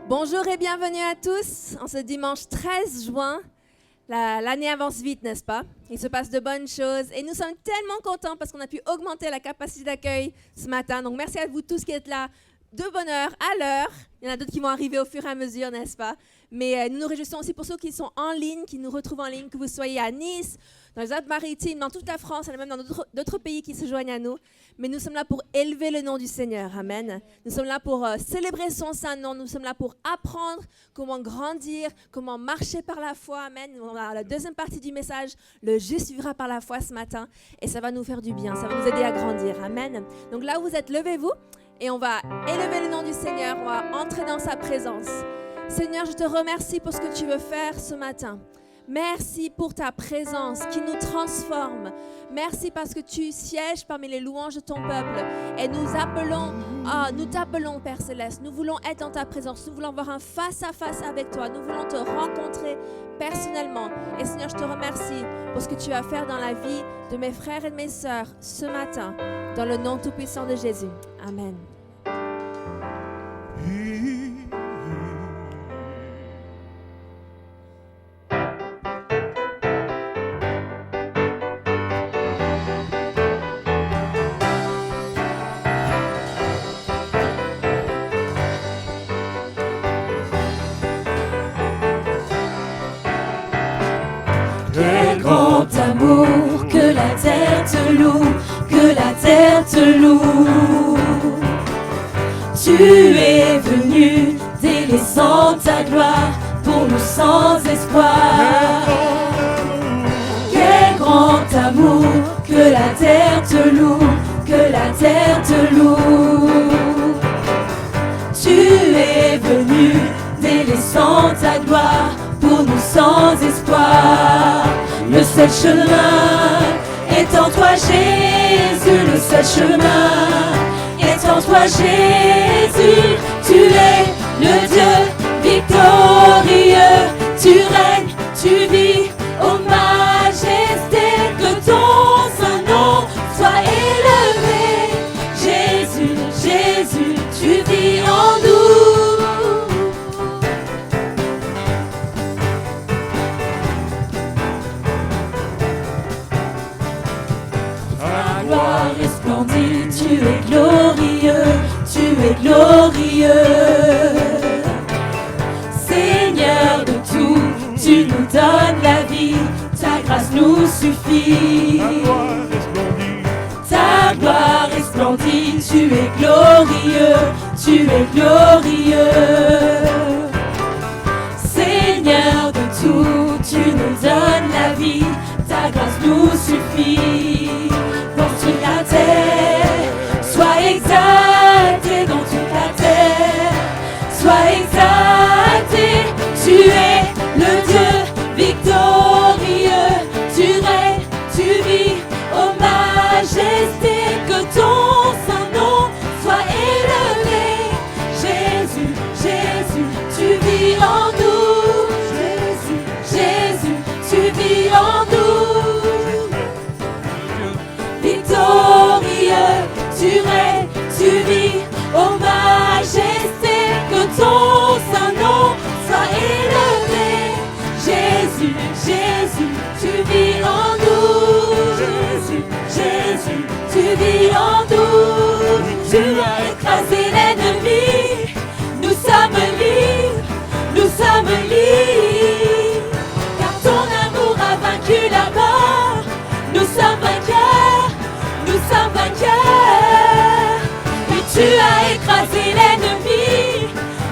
Bonjour et bienvenue à tous en ce dimanche 13 juin. L'année avance vite, n'est-ce pas? Il se passe de bonnes choses et nous sommes tellement contents parce qu'on a pu augmenter la capacité d'accueil ce matin. Donc merci à vous tous qui êtes là de bonne heure, à l'heure. Il y en a d'autres qui vont arriver au fur et à mesure, n'est-ce pas? Mais nous nous réjouissons aussi pour ceux qui sont en ligne, qui nous retrouvent en ligne, que vous soyez à Nice, dans les Alpes-Maritimes, dans toute la France, et même dans d'autres pays qui se joignent à nous. Mais nous sommes là pour élever le nom du Seigneur. Amen. Nous sommes là pour célébrer son saint nom. Nous sommes là pour apprendre comment grandir, comment marcher par la foi. Amen. On a la deuxième partie du message, le juste vivra par la foi ce matin. Et ça va nous faire du bien, ça va nous aider à grandir. Amen. Donc là où vous êtes, levez-vous et on va élever le nom du Seigneur. On va entrer dans sa présence. Seigneur, je te remercie pour ce que tu veux faire ce matin. Merci pour ta présence qui nous transforme. Merci parce que tu sièges parmi les louanges de ton peuple. Et nous t'appelons, Père Céleste. Nous voulons être dans ta présence. Nous voulons avoir un face-à-face avec toi. Nous voulons te rencontrer personnellement. Et Seigneur, je te remercie pour ce que tu vas faire dans la vie de mes frères et de mes sœurs ce matin. Dans le nom tout-puissant de Jésus. Amen. Quel grand amour, que la terre te loue, que la terre te loue. Tu es venu délaissant ta gloire pour nous sans espoir. Quel grand amour, que la terre te loue, que la terre te loue. Tu es venu délaissant ta gloire pour nous sans espoir. Le seul chemin est en toi Jésus, le seul chemin est en toi Jésus. Tu es le Dieu victorieux, tu règnes, tu vis, ô majesté, que ton saint nom soit élevé. Jésus, Jésus, tu vis en nous. Tu es glorieux, tu es glorieux. Seigneur de tout, tu nous donnes la vie, ta grâce nous suffit. Ta gloire resplendit, tu es glorieux, tu es glorieux. Seigneur de tout, tu nous donnes la vie, ta grâce nous suffit. Dans toute la terre, sois exalté dans toute la terre, sois exalté, tu es le Dieu victorieux, tu règnes, tu vis, ô majesté, que ton saint nom soit élevé. Jésus, Jésus, tu vis en nous. Jésus, Jésus, tu vis en nous. Victorieux, tu règnes, tu vis, ô majesté, que ton saint nom soit élevé. Jésus, Jésus, tu vis en nous. Jésus, Jésus, tu vis en nous. Tu as écrasé l'ennemi, nous sommes libres, nous sommes libres. Car ton amour a vaincu la mort, nous sommes vainqueurs, nous sommes vainqueurs. Oui, tu as écrasé l'ennemi,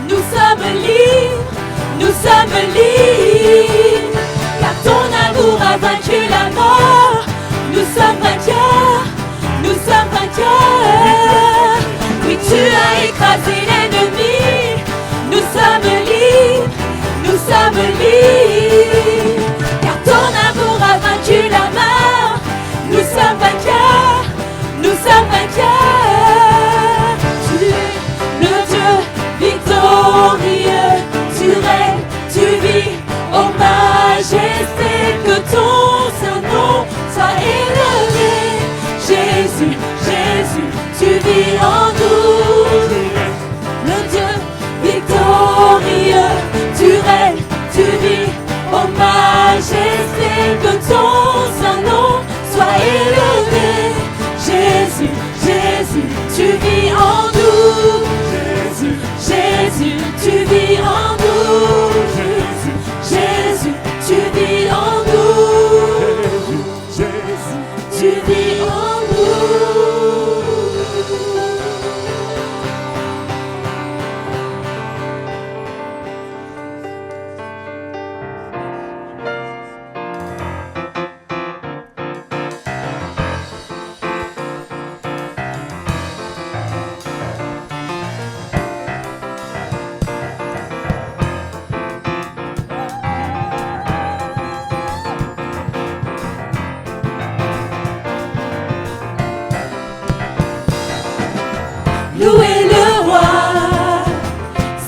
nous sommes libres, nous sommes libres. Car ton amour a vaincu la mort, nous sommes vainqueurs, nous sommes vainqueurs. Oui, tu as écrasé l'ennemi, nous sommes libres, nous sommes libres. Car ton amour a vaincu la mort, nous sommes vainqueurs, nous sommes vainqueurs. Tu es le Dieu victorieux, tu règnes, tu vis, ô majesté, que ton saint nom soit élevé. Jésus, Jésus, tu vis en nous. Le Dieu victorieux. que ton saint nom soit élevé. Jésus, Jésus, tu vis en nous. Jésus, Jésus, tu vis en nous. Jésus, Jésus, tu vis en nous. Jésus, tu vis en nous. Louez le roi,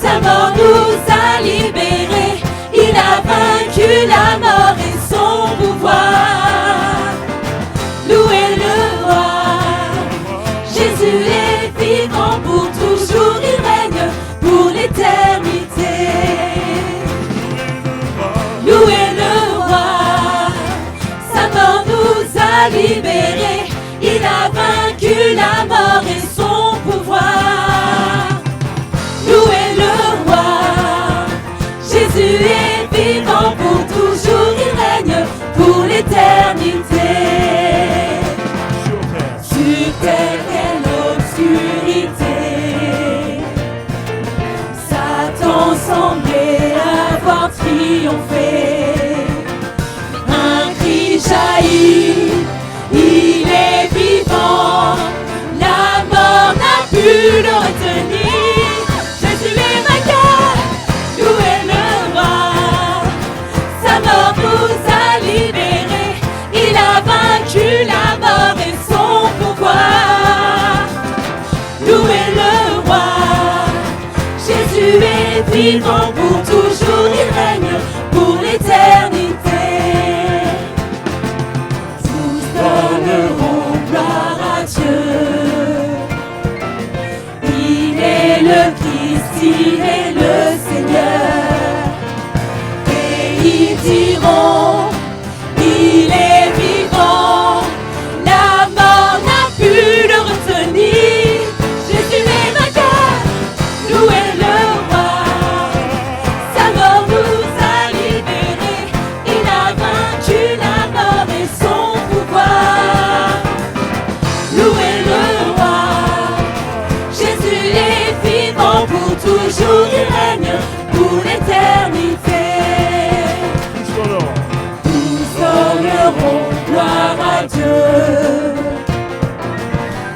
sa mort nous a libérés, il a vaincu la mort et son pouvoir. Louez le roi, Jésus est vivant pour toujours, il règne pour l'éternité. Louez le roi, sa mort nous a libérés, il a vaincu la mort et son pouvoir. Louez le roi, Jésus est vivant pour toujours, il règne pour l'éternité. Sur terre, quelle obscurité, Satan semblait avoir triomphé. Un cri jaillit, il est vivant, la mort n'a pu le retenir. Jésus est vainqueur, louez le roi, sa mort nous a libérés, il a vaincu la mort et son pouvoir. Louez le roi, Jésus est vivant pour toujours, il règne pour l'éternité. Donneront gloire à Dieu. Il est le Christ, il est le Seigneur. Et ils diront, il est vivant, la mort n'a pu le retenir. Jésus est vainqueur, louez le roi, sa mort nous a libérés, il a vaincu la mort et son pouvoir. Louez le roi, Jésus est vivant pour toujours, il règne pour l'éternité. Tous donneront gloire à Dieu.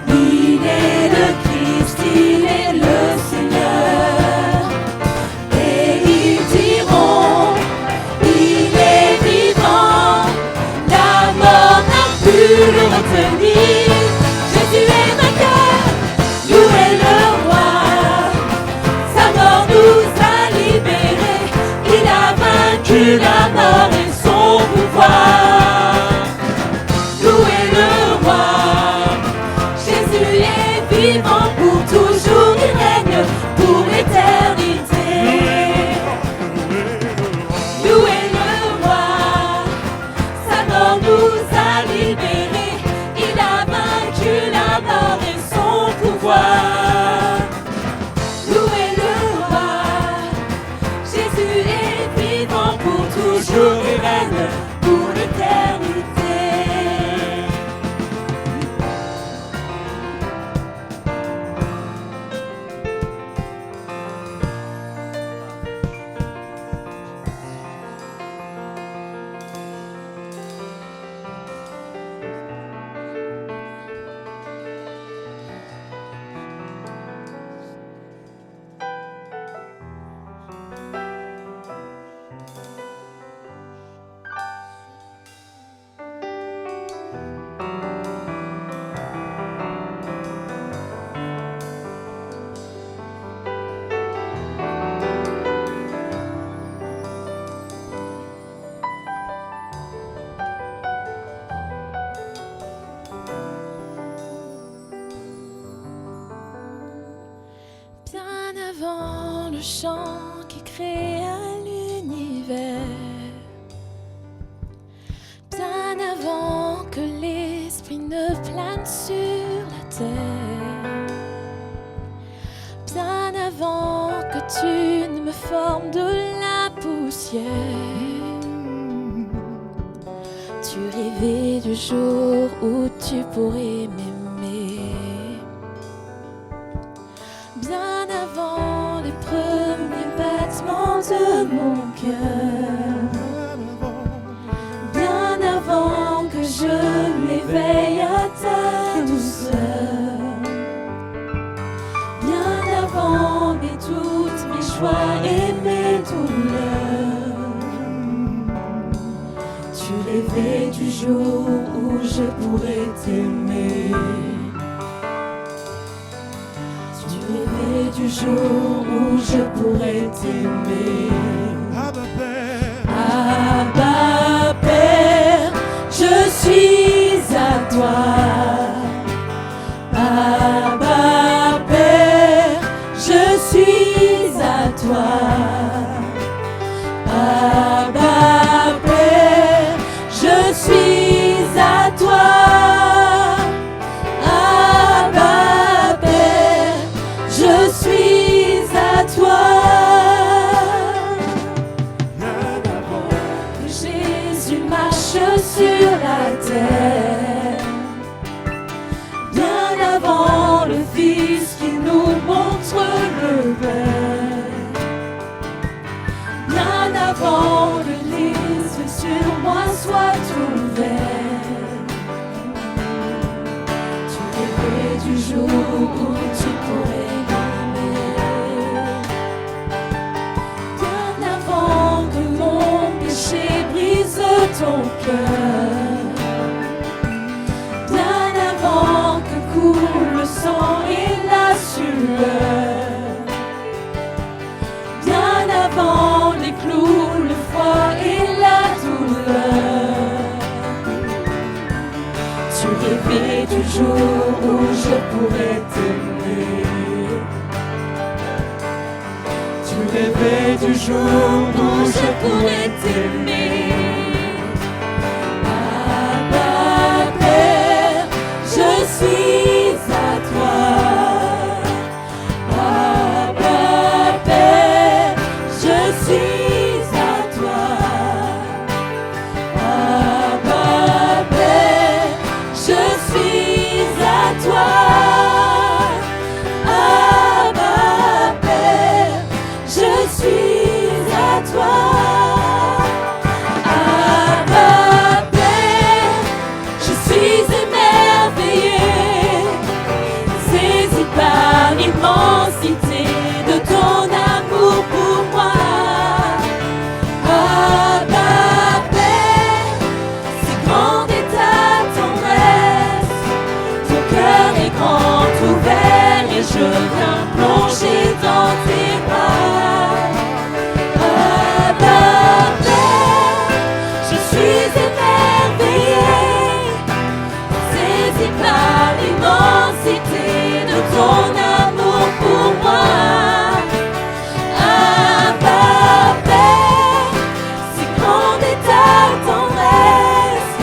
Il est le Christ, il est le Seigneur. Et ils diront, il est vivant, la mort n'a pu le retenir. Jésus est vainqueur, louez le roi, sa mort nous a libérés, il a vaincu la mort et son pouvoir. Louez le roi, Jésus est vivant pour toujours, il règne pour l'éternité. Louez le roi, sa mort nous a libérés, il a vaincu la mort et son pouvoir. Louez le roi, Jésus est vivant pour toujours, il règne pour l'éternité. chant qui créa l'univers. que l'Esprit ne plane sur la terre, bien avant que tu ne me formes de la poussière, tu rêvais du jour où tu pourrais m'aimer, bien avant les premiers battements de mon cœur, bien avant que je m'éveille à ta douceur, bien avant mes doutes, mes joies et mes douleurs. Tu rêvais du jour où je pourrais t'aimer. Tu rêvais du jour où je pourrais t'aimer. Abba Père, Abba Père, je suis à toi. Abba Père, je suis à toi. Abba Père, je suis à toi. Abba Père, je suis à toi. Que Jésus marche sur la terre, bien avant le Fils qui nous montre le Père, bien avant le livre sur moi soit ouvert. Tu rêvais du jour où tu pourrais m'aimer, bien avant que mon péché brise ton cœur, bien avant que coule le sang et la sueur, bien avant les clous, le froid et la douleur. Tu rêvais du jour où je pourrais t'aimer. Tu rêvais du jour où je pourrais t'aimer. Abba Père, je suis à toi. Abba Père, je suis à toi. Abba Père, je suis à toi. Abba Père, je suis à toi. Abba Père, je suis émerveillée, saisi par l'immensité de ton amour pour moi. Abba Père, si grande est ta tendresse, ton cœur est grand ouvert et je viens plonger dans tes bras. Abba Père, je suis émerveillée, saisi par l'immensité de ton amour pour moi. Abba Père, si grande est ta tendresse,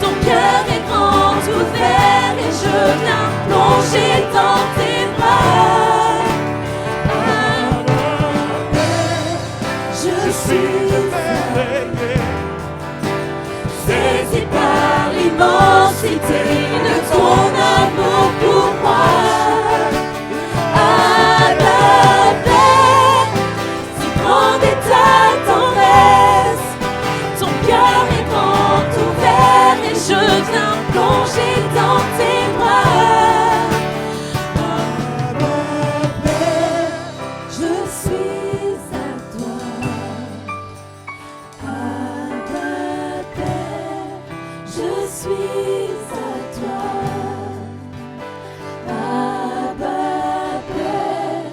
ton cœur est grand ouvert et je viens plonger dans tes bras. Abba Père, je suis émerveillé, saisi par l'immensité de ton amour pour moi. Abba Père, si grande est ta tendresse, ton cœur est grand ouvert et je viens plonger dans tes bras. Abba Père, je suis à toi. Abba Père, je suis à toi. Abba Père,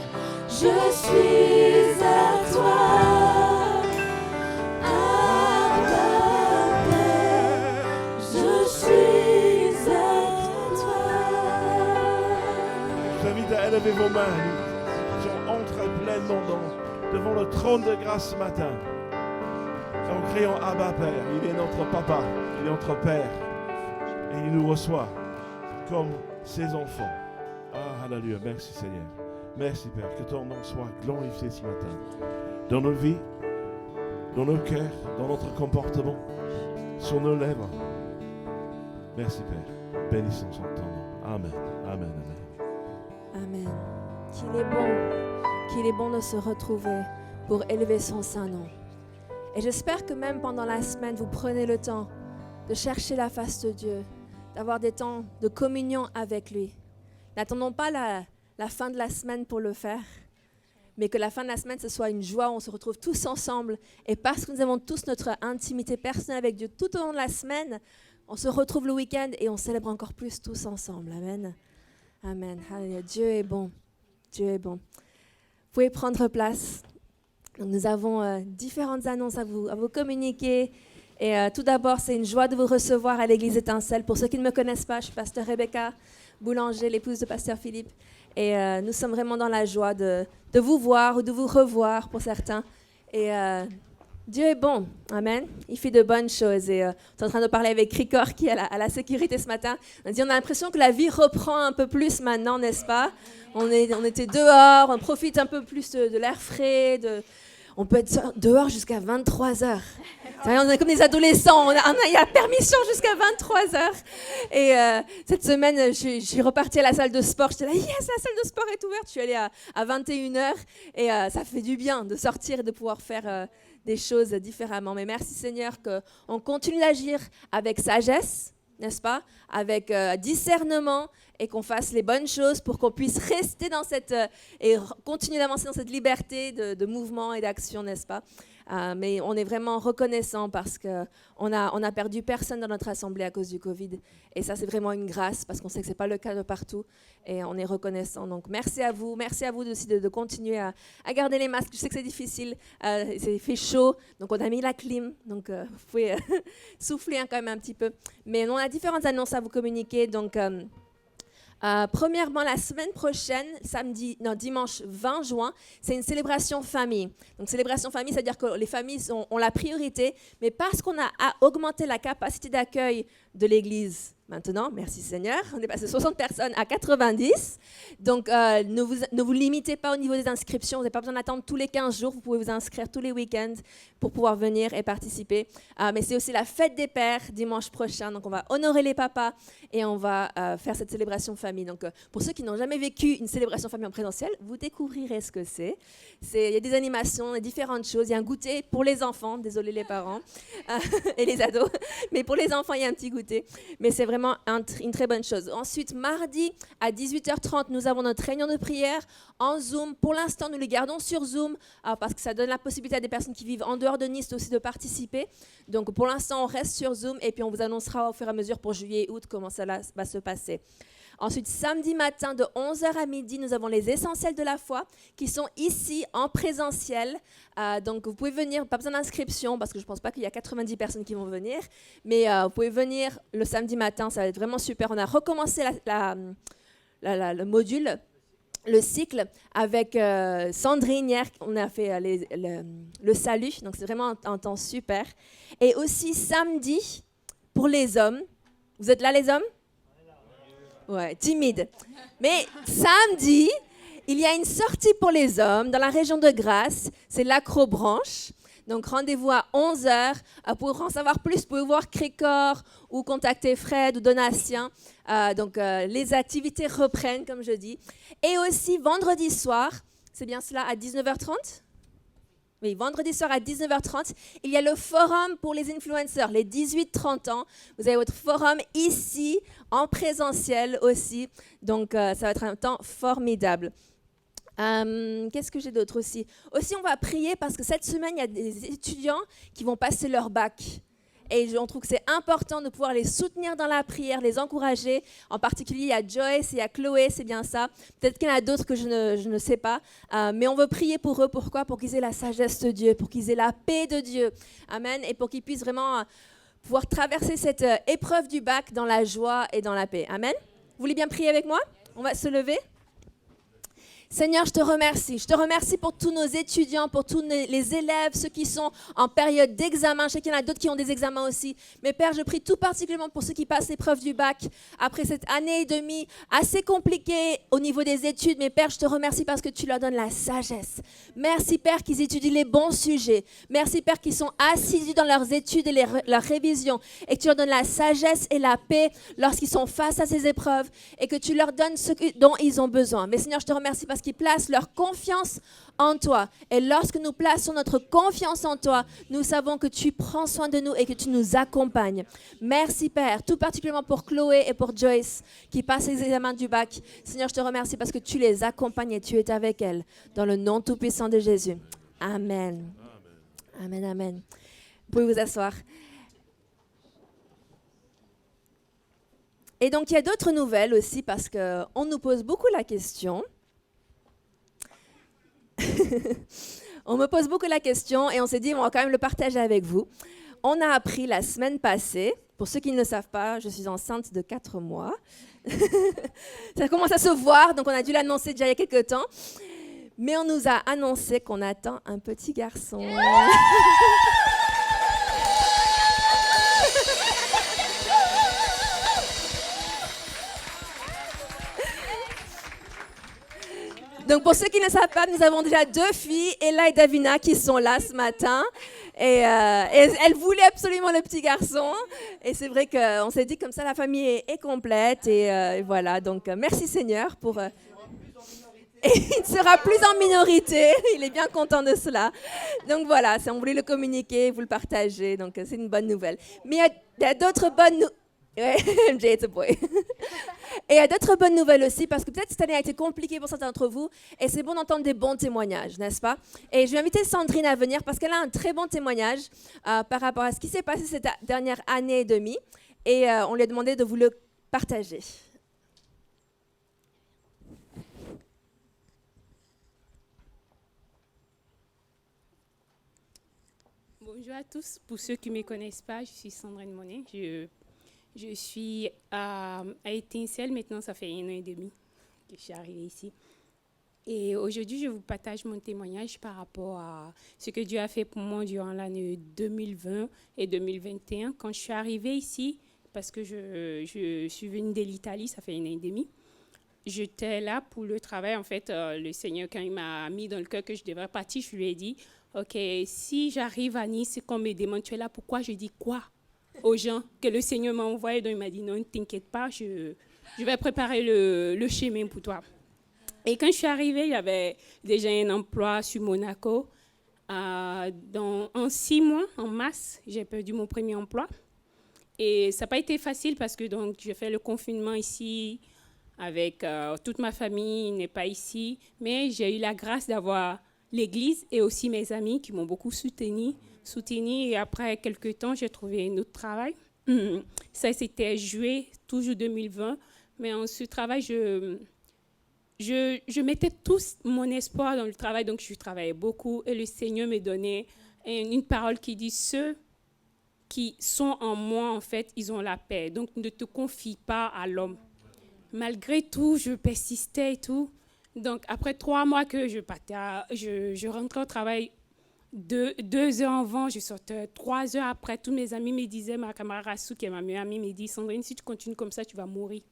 je suis à toi. Abba Père, je suis à toi. je vous invite à élever vos mains. Nous entrons pleinement devant le trône de grâce ce matin. En criant Abba Père, il est notre papa, il est notre Père. et il nous reçoit comme ses enfants. Ah, alléluia. Merci Seigneur. Merci Père. Que ton nom soit glorifié ce matin. Dans nos vies, dans nos cœurs, dans notre comportement, sur nos lèvres. Merci Père. Bénissons ton nom. Amen. Amen. Amen. Amen. Qu'il est bon de se retrouver pour élever son saint nom. Et j'espère que même pendant la semaine, vous prenez le temps de chercher la face de Dieu, d'avoir des temps de communion avec lui. N'attendons pas la fin de la semaine pour le faire, mais que la fin de la semaine, ce soit une joie où on se retrouve tous ensemble. Et parce que nous avons tous notre intimité personnelle avec Dieu tout au long de la semaine, on se retrouve le week-end et on célèbre encore plus tous ensemble. Amen. Amen. Alléluia. Dieu est bon. Dieu est bon. Vous pouvez prendre place. Donc, nous avons différentes annonces à vous communiquer. Et tout d'abord, c'est une joie de vous recevoir à l'Église Étincelle. Pour ceux qui ne me connaissent pas, je suis pasteur Rebecca Boulanger, l'épouse de pasteur Philippe. Et nous sommes vraiment dans la joie de vous voir ou de vous revoir pour certains. Et Dieu est bon. Amen. Il fait de bonnes choses. Et on est en train de parler avec Ricor qui est à la sécurité ce matin. On a l'impression que la vie reprend un peu plus maintenant, n'est-ce pas? On était dehors, on profite un peu plus de l'air frais. On peut être dehors jusqu'à 23 heures. On est comme des adolescents, on a la permission jusqu'à 23 heures. Et cette semaine, je suis repartie à la salle de sport. J'étais là, yes, la salle de sport est ouverte. Je suis allée à 21 heures et ça fait du bien de sortir et de pouvoir faire des choses différemment. Mais merci Seigneur qu'on continue d'agir avec sagesse, n'est-ce pas? Avec discernement et qu'on fasse les bonnes choses pour qu'on puisse rester dans cette et continuer d'avancer dans cette liberté de mouvement et d'action, n'est-ce pas? Mais on est vraiment reconnaissant parce qu'on a perdu personne dans notre assemblée à cause du Covid. Et ça, c'est vraiment une grâce parce qu'on sait que ce n'est pas le cas de partout. Et on est reconnaissant. Donc, merci à vous. Merci à vous aussi de continuer à garder les masques. Je sais que c'est difficile. Il fait chaud. Donc, on a mis la clim. Donc, vous pouvez souffler quand même un petit peu. Mais on a différentes annonces à vous communiquer. Donc, premièrement, la semaine prochaine, dimanche 20 juin, c'est une célébration famille. Donc, célébration famille, c'est-à-dire que les familles ont la priorité, mais parce qu'on a augmenté la capacité d'accueil de l'Église maintenant, merci Seigneur, on est passé de 60 personnes à 90. Donc, ne vous limitez pas au niveau des inscriptions, vous n'avez pas besoin d'attendre tous les 15 jours, vous pouvez vous inscrire tous les week-ends pour pouvoir venir et participer. Mais c'est aussi la fête des pères dimanche prochain, donc on va honorer les papas et on va faire cette célébration famille. Donc, pour ceux qui n'ont jamais vécu une célébration famille en présentiel, vous découvrirez ce que c'est. Il y a des animations, il y a différentes choses, il y a un goûter pour les enfants, désolé les parents et les ados, mais pour les enfants, il y a un petit goûter. Mais c'est vraiment une très bonne chose. Ensuite, mardi à 18h30, nous avons notre réunion de prière en Zoom. Pour l'instant, nous les gardons sur Zoom parce que ça donne la possibilité à des personnes qui vivent en dehors de Nice aussi de participer. Donc, pour l'instant, on reste sur Zoom et puis on vous annoncera au fur et à mesure pour juillet et août comment ça va se passer. Ensuite, samedi matin de 11h à midi, nous avons les essentiels de la foi qui sont ici en présentiel. Donc, vous pouvez venir, pas besoin d'inscription parce que je ne pense pas qu'il y a 90 personnes qui vont venir. Mais vous pouvez venir le samedi matin, ça va être vraiment super. On a recommencé le module, le cycle avec Sandrine hier. On a fait le salut, donc c'est vraiment un temps super. Et aussi samedi, pour les hommes. Vous êtes là les hommes ? Ouais, timide. Mais samedi, il y a une sortie pour les hommes dans la région de Grasse. C'est l'Acrobranche. Donc, rendez-vous à 11h. Pour en savoir plus, vous pouvez voir Crécor ou contacter Fred ou Donatien. Donc, les activités reprennent, comme je dis. Et aussi, vendredi soir, c'est bien cela, à 19h30 ? Oui, vendredi soir à 19h30, il y a le forum pour les influenceurs, les 18-30 ans. Vous avez votre forum ici, en présentiel aussi. Donc, ça va être un temps formidable. Qu'est-ce que j'ai d'autre aussi ? Aussi, on va prier parce que cette semaine, il y a des étudiants qui vont passer leur bac. Et on trouve que c'est important de pouvoir les soutenir dans la prière, les encourager. En particulier, il y a Joyce et il y a Chloé, c'est bien ça. Peut-être qu'il y en a d'autres que je ne sais pas. Mais on veut prier pour eux. Pourquoi ? Pour qu'ils aient la sagesse de Dieu, pour qu'ils aient la paix de Dieu. Amen. Et pour qu'ils puissent vraiment pouvoir traverser cette épreuve du bac dans la joie et dans la paix. Amen. Vous voulez bien prier avec moi ? On va se lever. Seigneur, je te remercie. Je te remercie pour tous nos étudiants, pour tous les élèves, ceux qui sont en période d'examen. Je sais qu'il y en a d'autres qui ont des examens aussi. Mais Père, je prie tout particulièrement pour ceux qui passent l'épreuve du bac après cette année et demie assez compliquée au niveau des études. Mais Père, je te remercie parce que tu leur donnes la sagesse. Merci Père qu'ils étudient les bons sujets. Merci Père qu'ils sont assidus dans leurs études et leurs révisions et que tu leur donnes la sagesse et la paix lorsqu'ils sont face à ces épreuves et que tu leur donnes ce dont ils ont besoin. Mais Seigneur, je te remercie parce qu'ils placent leur confiance en toi. Et lorsque nous plaçons notre confiance en toi, nous savons que tu prends soin de nous et que tu nous accompagnes. Merci Père, tout particulièrement pour Chloé et pour Joyce qui passent les examens du bac. Seigneur, je te remercie parce que tu les accompagnes et tu es avec elles. Dans le nom tout-puissant de Jésus. Amen. Amen, amen. Vous pouvez vous asseoir. Et donc, il y a d'autres nouvelles aussi parce qu'on nous pose beaucoup la question. On me pose beaucoup la question et on s'est dit, on va quand même le partager avec vous. On a appris la semaine passée, pour ceux qui ne le savent pas, je suis enceinte de 4 mois. Ça commence à se voir, donc on a dû l'annoncer déjà il y a quelques temps. Mais on nous a annoncé qu'on attend un petit garçon. Donc, pour ceux qui ne savent pas, nous avons déjà 2 filles, Ella et Davina, qui sont là ce matin. Et elles voulaient absolument le petit garçon. Et c'est vrai qu'on s'est dit comme ça, la famille est complète. Et voilà, donc merci Seigneur pour... Et il sera plus en minorité. Il est bien content de cela. Donc voilà, on voulait le communiquer, vous le partagez. Donc c'est une bonne nouvelle. Mais il y a d'autres bonnes nouvelles. MJ, it's a boy. Et il y a d'autres bonnes nouvelles aussi, parce que peut-être cette année a été compliquée pour certains d'entre vous, et c'est bon d'entendre des bons témoignages, n'est-ce pas? Et je vais inviter Sandrine à venir, parce qu'elle a un très bon témoignage par rapport à ce qui s'est passé cette dernière année et demie, et on lui a demandé de vous le partager. Bonjour à tous. Pour ceux qui ne me connaissent pas, je suis Sandrine Monet. Je suis à Étincelle, maintenant ça fait 1 an et demi que je suis arrivée ici. Et aujourd'hui, je vous partage mon témoignage par rapport à ce que Dieu a fait pour moi durant l'année 2020 et 2021. Quand je suis arrivée ici, parce que je suis venue de l'Italie, ça fait 1 an et demi, j'étais là pour le travail. En fait, le Seigneur, quand il m'a mis dans le cœur que je devrais partir, je lui ai dit, OK, si j'arrive à Nice, c'est qu'on me demande, tu es là, pourquoi? Je dis quoi aux gens que le Seigneur m'a envoyé. Donc il m'a dit, non, ne t'inquiète pas, je vais préparer le chemin pour toi. Et quand je suis arrivée, il y avait déjà un emploi sur Monaco. En 6 mois, en mars, j'ai perdu mon premier emploi. Et ça n'a pas été facile parce que donc, j'ai fait le confinement ici avec toute ma famille n'est pas ici. Mais j'ai eu la grâce d'avoir l'église et aussi mes amis qui m'ont beaucoup soutenue. Et après quelques temps, j'ai trouvé un autre travail. Ça, c'était juillet, toujours 2020. Mais en ce travail, je mettais tout mon espoir dans le travail. Donc, je travaillais beaucoup. Et le Seigneur me donnait une parole qui dit, ceux qui sont en moi, en fait, ils ont la paix. Donc, ne te confie pas à l'homme. Malgré tout, je persistais et tout. Donc, après 3 mois que je partais, je rentrais au travail 2 heures avant, je sortais 3 heures après. Tous mes amis me disaient, ma camarade Rassou, qui est ma meilleure amie, me dit, Sandrine, si tu continues comme ça, tu vas mourir.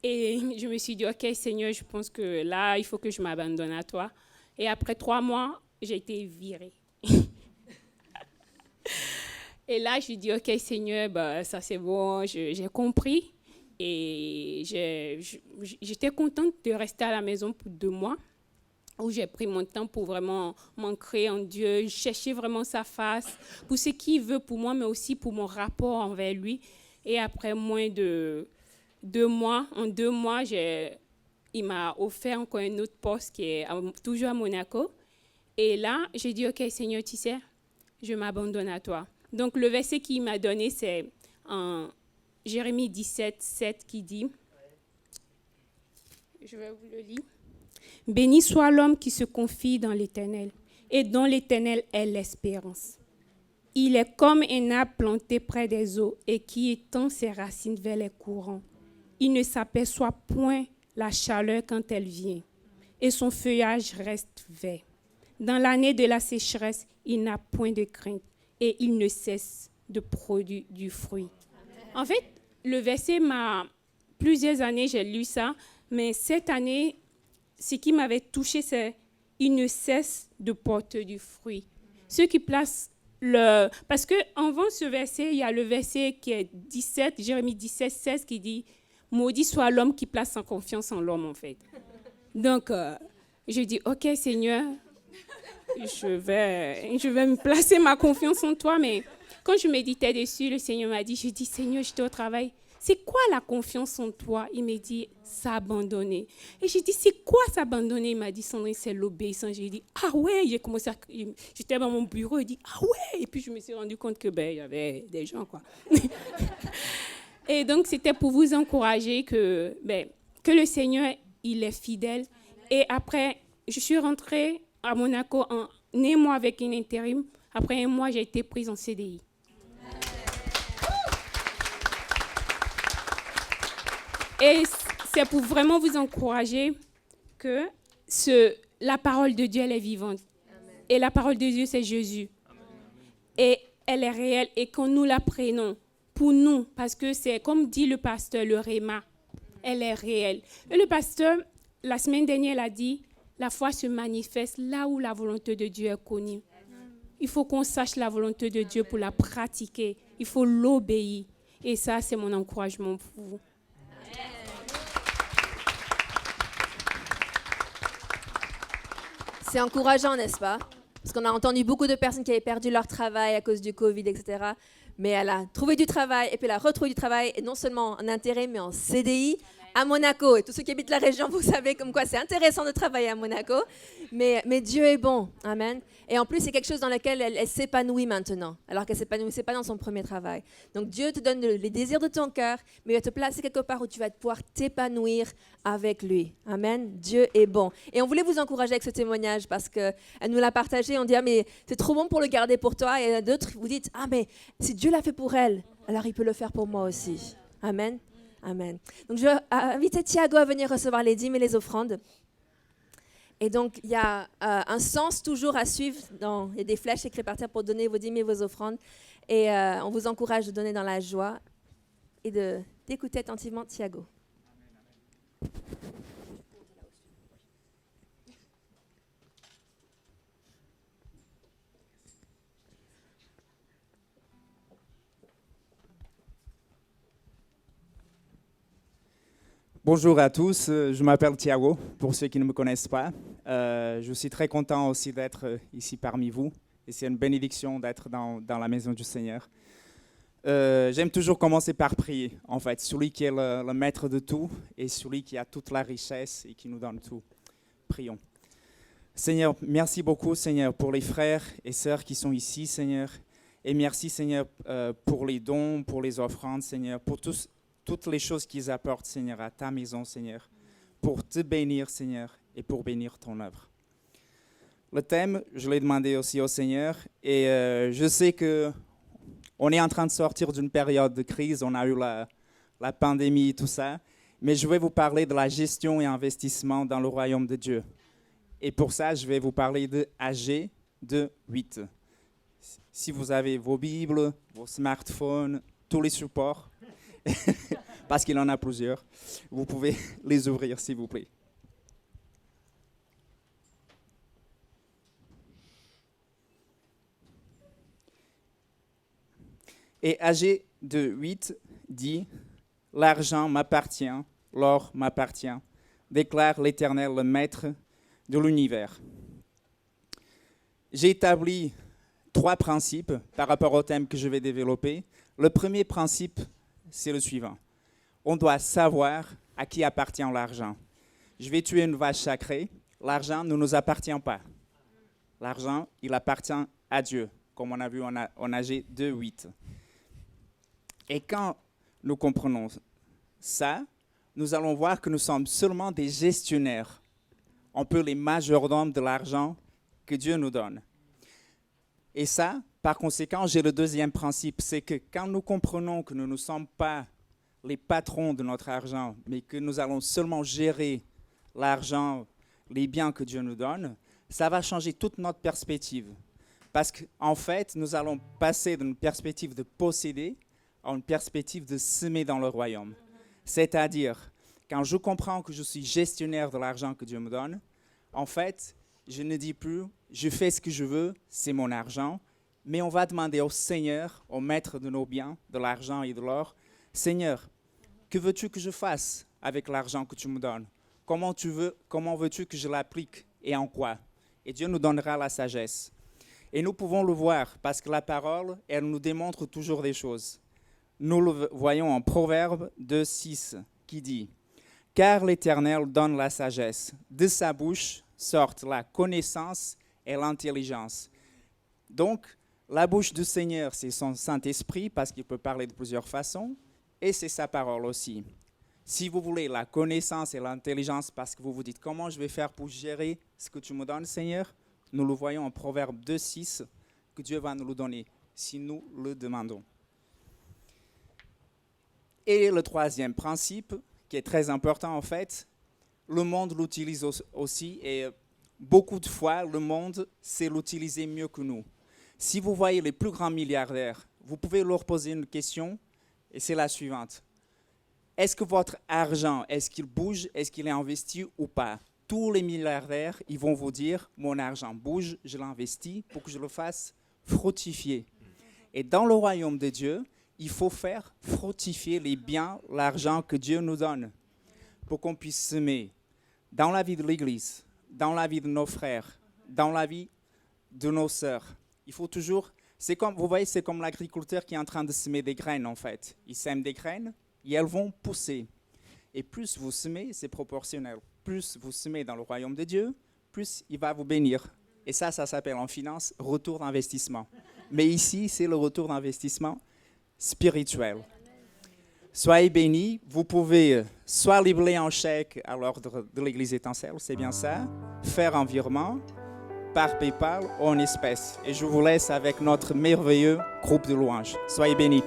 Et je me suis dit, OK, Seigneur, je pense que là, il faut que je m'abandonne à toi. Et après 3 mois, j'ai été virée. Et là, je lui dis, OK, Seigneur, bah, ça c'est bon, j'ai compris. Et j'étais contente de rester à la maison pour 2 mois, où j'ai pris mon temps pour vraiment m'ancrer en Dieu, chercher vraiment sa face, pour ce qu'il veut pour moi, mais aussi pour mon rapport envers lui. Et après moins de 2 mois, en 2 mois, il m'a offert encore un autre poste qui est toujours à Monaco. Et là, j'ai dit, OK, Seigneur, tu sais, je m'abandonne à toi. Donc, le verset qu'il m'a donné, c'est en Jérémie 17, 7, qui dit, je vais vous le lire, « Béni soit l'homme qui se confie dans l'Éternel, et dont l'Éternel est l'espérance. Il est comme un arbre planté près des eaux, et qui étend ses racines vers les courants. Il ne s'aperçoit point la chaleur quand elle vient. et son feuillage reste vert. Dans l'année de la sécheresse, il n'a point de crainte et il ne cesse de produire du fruit. En fait, le verset plusieurs années, j'ai lu ça, mais cette année, ce qui m'avait touché, c'est « il ne cesse de porter du fruit ». Ceux qui placent parce qu'avant ce verset, il y a le verset qui est 17, Jérémie 17, 16, qui dit « Maudit soit l'homme qui place sa confiance en l'homme », en fait. Donc, je dis « Ok, Seigneur, je vais me placer ma confiance en toi », mais quand je méditais dessus, le Seigneur m'a dit, je dis, Seigneur, j'étais au travail, c'est quoi la confiance en toi? Il m'a dit, s'abandonner. Et j'ai dit, c'est quoi s'abandonner? Il m'a dit, Sandrine, c'est l'obéissance. J'ai dit, ah ouais, j'étais dans mon bureau, il dit, ah ouais. Et puis je me suis rendu compte que il y avait des gens, quoi. Et donc, c'était pour vous encourager que le Seigneur, il est fidèle. Et après, je suis rentrée à Monaco un mois avec un intérim. Après un mois, j'ai été prise en CDI. Et c'est pour vraiment vous encourager que la parole de Dieu, elle est vivante. Amen. Et la parole de Dieu, c'est Jésus. Amen. Et elle est réelle. Et quand nous la prenons pour nous, parce que c'est comme dit le pasteur, le Réma, elle est réelle. Et le pasteur, la semaine dernière, il a dit, la foi se manifeste là où la volonté de Dieu est connue. Il faut qu'on sache la volonté de Dieu pour la pratiquer. Il faut l'obéir. Et ça, c'est mon encouragement pour vous. C'est encourageant, n'est-ce pas? Parce qu'on a entendu beaucoup de personnes qui avaient perdu leur travail à cause du Covid, etc. Mais elle a trouvé du travail et puis elle a retrouvé du travail, et non seulement en intérim, mais en CDI à Monaco. Et tous ceux qui habitent la région, vous savez comme quoi c'est intéressant de travailler à Monaco. Mais Dieu est bon. Amen. Et en plus, c'est quelque chose dans lequel elle s'épanouit maintenant, alors qu'elle ne s'épanouissait pas dans son premier travail. Donc Dieu te donne les désirs de ton cœur, mais il va te placer quelque part où tu vas pouvoir t'épanouir avec lui. Amen. Dieu est bon. Et on voulait vous encourager avec ce témoignage parce qu'elle nous l'a partagé. On dit, ah, mais c'est trop bon pour le garder pour toi. Et d'autres, vous dites, ah, mais si Dieu l'a fait pour elle, alors il peut le faire pour moi aussi. Amen. Amen. Donc je vais inviter Thiago à venir recevoir les dîmes et les offrandes. Et donc, il y a un sens toujours à suivre. Il y a des flèches écrites par terre pour donner vos dîmes et vos offrandes. Et on vous encourage de donner dans la joie et d'écouter attentivement Thiago. Bonjour à tous, je m'appelle Thiago, pour ceux qui ne me connaissent pas. Je suis très content aussi d'être ici parmi vous. Et c'est une bénédiction d'être dans la maison du Seigneur. J'aime toujours commencer par prier, en fait. Celui qui est le maître de tout et celui qui a toute la richesse et qui nous donne tout. Prions. Seigneur, merci beaucoup, Seigneur, pour les frères et sœurs qui sont ici, Seigneur. Et merci, Seigneur, pour les dons, pour les offrandes, Seigneur, pour toutes les choses qu'ils apportent, Seigneur, à ta maison, Seigneur, pour te bénir, Seigneur, et pour bénir ton œuvre. Le thème, je l'ai demandé aussi au Seigneur, et je sais qu'on est en train de sortir d'une période de crise, on a eu la pandémie et tout ça, mais je vais vous parler de la gestion et investissement dans le royaume de Dieu. Et pour ça, je vais vous parler de AG 2.8. Si vous avez vos Bibles, vos smartphones, tous les supports, parce qu'il en a plusieurs, vous pouvez les ouvrir, s'il vous plaît. Et AG 2.8 dit « L'argent m'appartient, l'or m'appartient, déclare l'Éternel, le Maître de l'univers. » J'ai établi 3 principes par rapport au thème que je vais développer. Le premier principe, c'est le suivant. On doit savoir à qui appartient l'argent. Je vais tuer une vache sacrée. L'argent ne nous appartient pas. L'argent, il appartient à Dieu, comme on a vu en AG 2.8. Et quand nous comprenons ça, nous allons voir que nous sommes seulement des gestionnaires, un peu les majordomes de l'argent que Dieu nous donne. Et ça, par conséquent, j'ai le deuxième principe, c'est que quand nous comprenons que nous ne sommes pas les patrons de notre argent, mais que nous allons seulement gérer l'argent les biens que Dieu nous donne, ça va changer toute notre perspective. Parce qu'en fait, nous allons passer d'une perspective de posséder à une perspective de semer dans le royaume. C'est-à-dire, quand je comprends que je suis gestionnaire de l'argent que Dieu me donne, en fait, je ne dis plus, je fais ce que je veux, c'est mon argent, mais on va demander au Seigneur, au maître de nos biens, de l'argent et de l'or, Seigneur, que veux-tu que je fasse avec l'argent que tu me donnes? Comment veux-tu que je l'applique et en quoi? Et Dieu nous donnera la sagesse. Et nous pouvons le voir parce que la parole, elle nous démontre toujours des choses. Nous le voyons en Proverbe 2:6 qui dit « Car l'Éternel donne la sagesse, de sa bouche sortent la connaissance et l'intelligence. » Donc, la bouche du Seigneur, c'est son Saint-Esprit parce qu'il peut parler de plusieurs façons et c'est sa parole aussi. Si vous voulez la connaissance et l'intelligence parce que vous vous dites « Comment je vais faire pour gérer ce que tu me donnes, Seigneur ?» Nous le voyons en Proverbe 2:6 que Dieu va nous le donner si nous le demandons. Et le troisième principe, qui est très important en fait, le monde l'utilise aussi et beaucoup de fois, le monde sait l'utiliser mieux que nous. Si vous voyez les plus grands milliardaires, vous pouvez leur poser une question et c'est la suivante. Est-ce que votre argent, est-ce qu'il bouge, est-ce qu'il est investi ou pas? Tous les milliardaires, ils vont vous dire, mon argent bouge, je l'investis pour que je le fasse fructifier. Et dans le royaume de Dieu, il faut faire fructifier les biens, l'argent que Dieu nous donne pour qu'on puisse semer dans la vie de l'Église, dans la vie de nos frères, dans la vie de nos sœurs. Il faut toujours, vous voyez, c'est comme l'agriculteur qui est en train de semer des graines en fait. Il sème des graines et elles vont pousser. Et plus vous semez, c'est proportionnel. Plus vous semez dans le royaume de Dieu, plus il va vous bénir. Et ça s'appelle en finance retour d'investissement. Mais ici, c'est le retour d'investissement spirituel. Soyez bénis. Vous pouvez soit livrer un chèque à l'ordre de l'Église étincelle, c'est bien ça, faire un virement par PayPal ou en espèces. Et je vous laisse avec notre merveilleux groupe de louanges. Soyez bénis.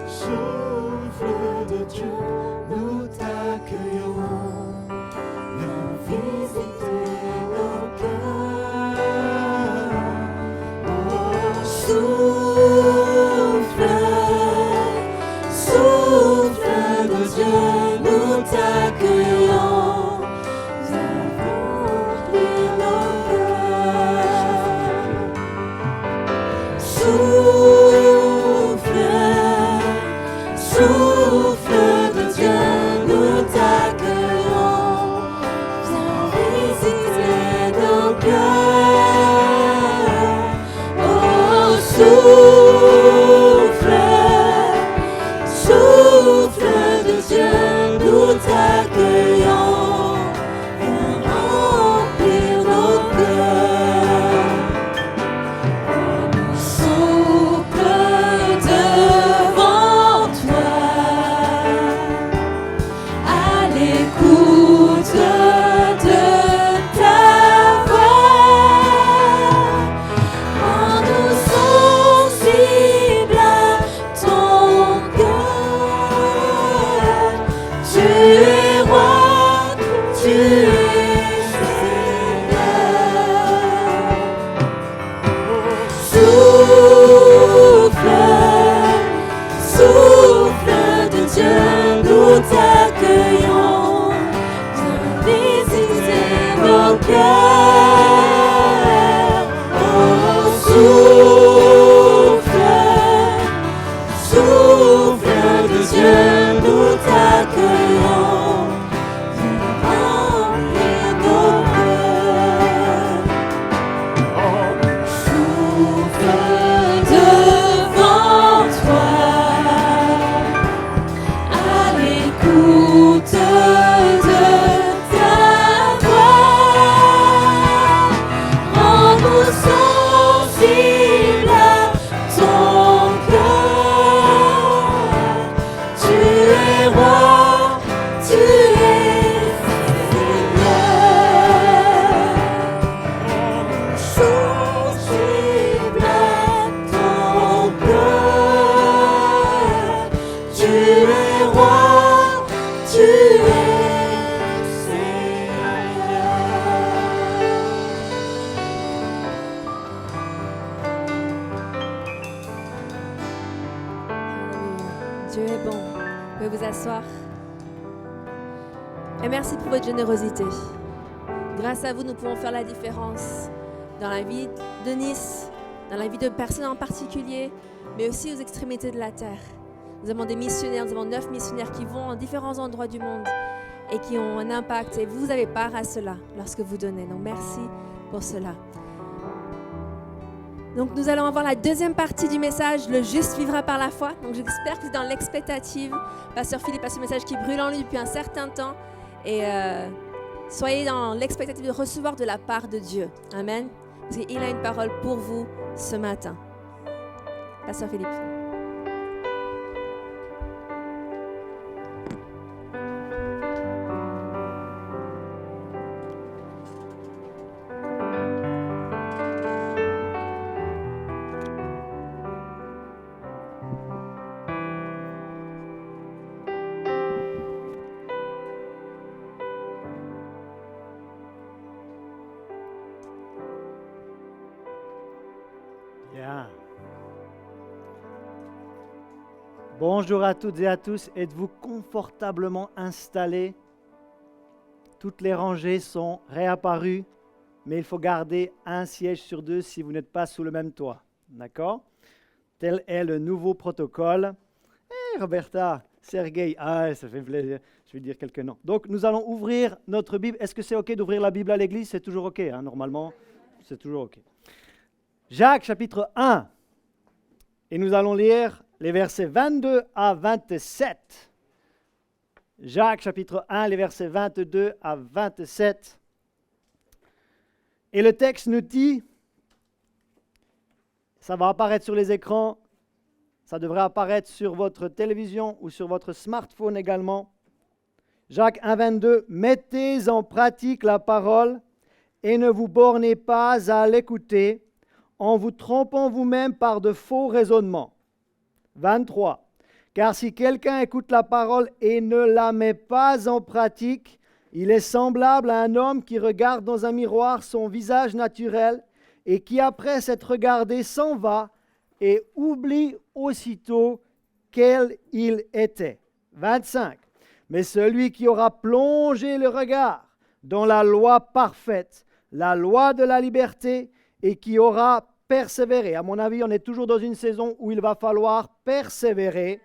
Souffle de Dieu, nous t'accueillons, viens visiter nos cœurs. Oh, souffle de Dieu, nous t'accueillons, viens remplir nos cœurs. Souffle de Dieu, nous t'accueillons, viens visiter nos cœurs. Oh, souffle de Dieu, nous t'accueillons, viens remplir nos cœurs. Souffle devant toi, à l'écoute de ta voix, rends-nous sensibles à ton cœur. Tu es roi, tu es Souffle de Dieu, nous t'accueillons, viens visiter nos cœurs. Oh, souffle de Dieu, nous t'accueillons, viens remplir nos cœurs. Souffle devant toi, à l'écoute Dieu est bon. Vous pouvez vous asseoir. Et merci pour votre générosité. Grâce à vous, nous pouvons faire la différence dans la vie de Nice, dans la vie de personnes en particulier, mais aussi aux extrémités de la terre. Nous avons des missionnaires, nous avons 9 missionnaires qui vont en différents endroits du monde et qui ont un impact. Et vous avez part à cela lorsque vous donnez. Donc merci pour cela. Donc nous allons avoir la deuxième partie du message, le juste vivra par la foi. Donc j'espère que vous êtes dans l'expectative. Pasteur Philippe a ce message qui brûle en lui depuis un certain temps. Et soyez dans l'expectative de recevoir de la part de Dieu. Amen. Parce qu'il a une parole pour vous ce matin. Pasteur Philippe. Bien. Bonjour à toutes et à tous. Êtes-vous confortablement installés? Toutes les rangées sont réapparues, mais il faut garder un siège sur 2 si vous n'êtes pas sous le même toit. D'accord? Tel est le nouveau protocole. Hey, Roberta, Sergueï, ça fait plaisir. Je vais dire quelques noms. Donc, nous allons ouvrir notre Bible. Est-ce que c'est OK d'ouvrir la Bible à l'église? C'est toujours OK, hein, normalement. C'est toujours OK. Jacques chapitre 1, et nous allons lire les versets 22 à 27. Jacques chapitre 1, les versets 22 à 27. Et le texte nous dit, ça va apparaître sur les écrans, ça devrait apparaître sur votre télévision ou sur votre smartphone également. Jacques 1, 22, mettez en pratique la parole et ne vous bornez pas à l'écouter, en vous trompant vous-même par de faux raisonnements. 23. Car si quelqu'un écoute la parole et ne la met pas en pratique, il est semblable à un homme qui regarde dans un miroir son visage naturel et qui, après s'être regardé, s'en va et oublie aussitôt quel il était. 25. Mais celui qui aura plongé le regard dans la loi parfaite, la loi de la liberté, et qui aura persévéré. À mon avis, on est toujours dans une saison où il va falloir persévérer,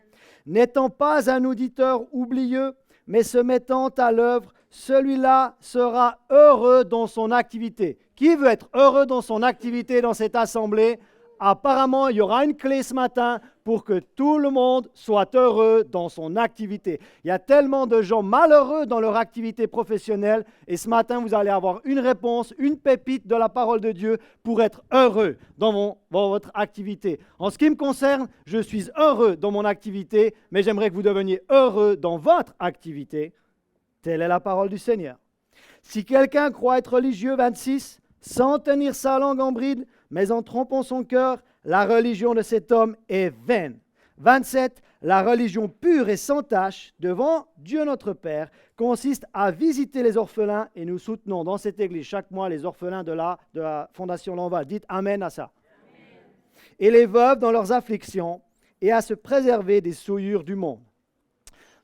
n'étant pas un auditeur oublieux, mais se mettant à l'œuvre, celui-là sera heureux dans son activité. Qui veut être heureux dans son activité dans cette assemblée? Apparemment, il y aura une clé ce matin pour que tout le monde soit heureux dans son activité. Il y a tellement de gens malheureux dans leur activité professionnelle et ce matin, vous allez avoir une réponse, une pépite de la parole de Dieu pour être heureux dans votre activité. En ce qui me concerne, je suis heureux dans mon activité, mais j'aimerais que vous deveniez heureux dans votre activité. Telle est la parole du Seigneur. Si quelqu'un croit être religieux, 26, sans tenir sa langue en bride, mais en trompant son cœur, la religion de cet homme est vaine. 27. La religion pure et sans tache devant Dieu notre Père consiste à visiter les orphelins et nous soutenons dans cette église chaque mois les orphelins de la Fondation Lanval. Dites Amen à ça. Amen. Et les veuves dans leurs afflictions et à se préserver des souillures du monde.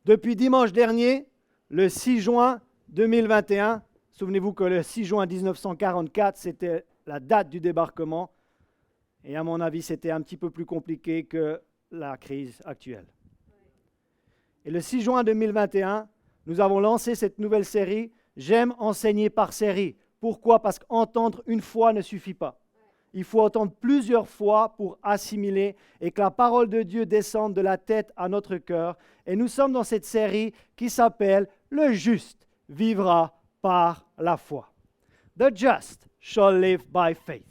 Depuis dimanche dernier, le 6 juin 2021, souvenez-vous que le 6 juin 1944, c'était la date du débarquement. Et à mon avis, c'était un petit peu plus compliqué que la crise actuelle. Et le 6 juin 2021, nous avons lancé cette nouvelle série « J'aime enseigner par série ». Pourquoi? Parce qu'entendre une fois ne suffit pas. Il faut entendre plusieurs fois pour assimiler et que la parole de Dieu descende de la tête à notre cœur. Et nous sommes dans cette série qui s'appelle « Le juste vivra par la foi ». The just shall live by faith.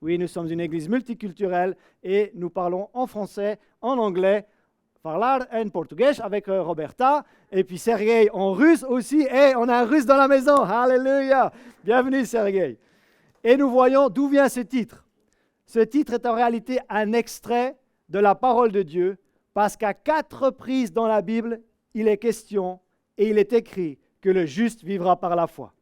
Oui, nous sommes une église multiculturelle et nous parlons en français, en anglais, parlar en portugais avec Roberta, et puis Sergueï en russe aussi. Et on a un russe dans la maison. Alléluia. Bienvenue Sergueï. Et nous voyons d'où vient ce titre. Ce titre est en réalité un extrait de la parole de Dieu parce qu'à 4 reprises dans la Bible, il est question et il est écrit que le juste vivra par la foi.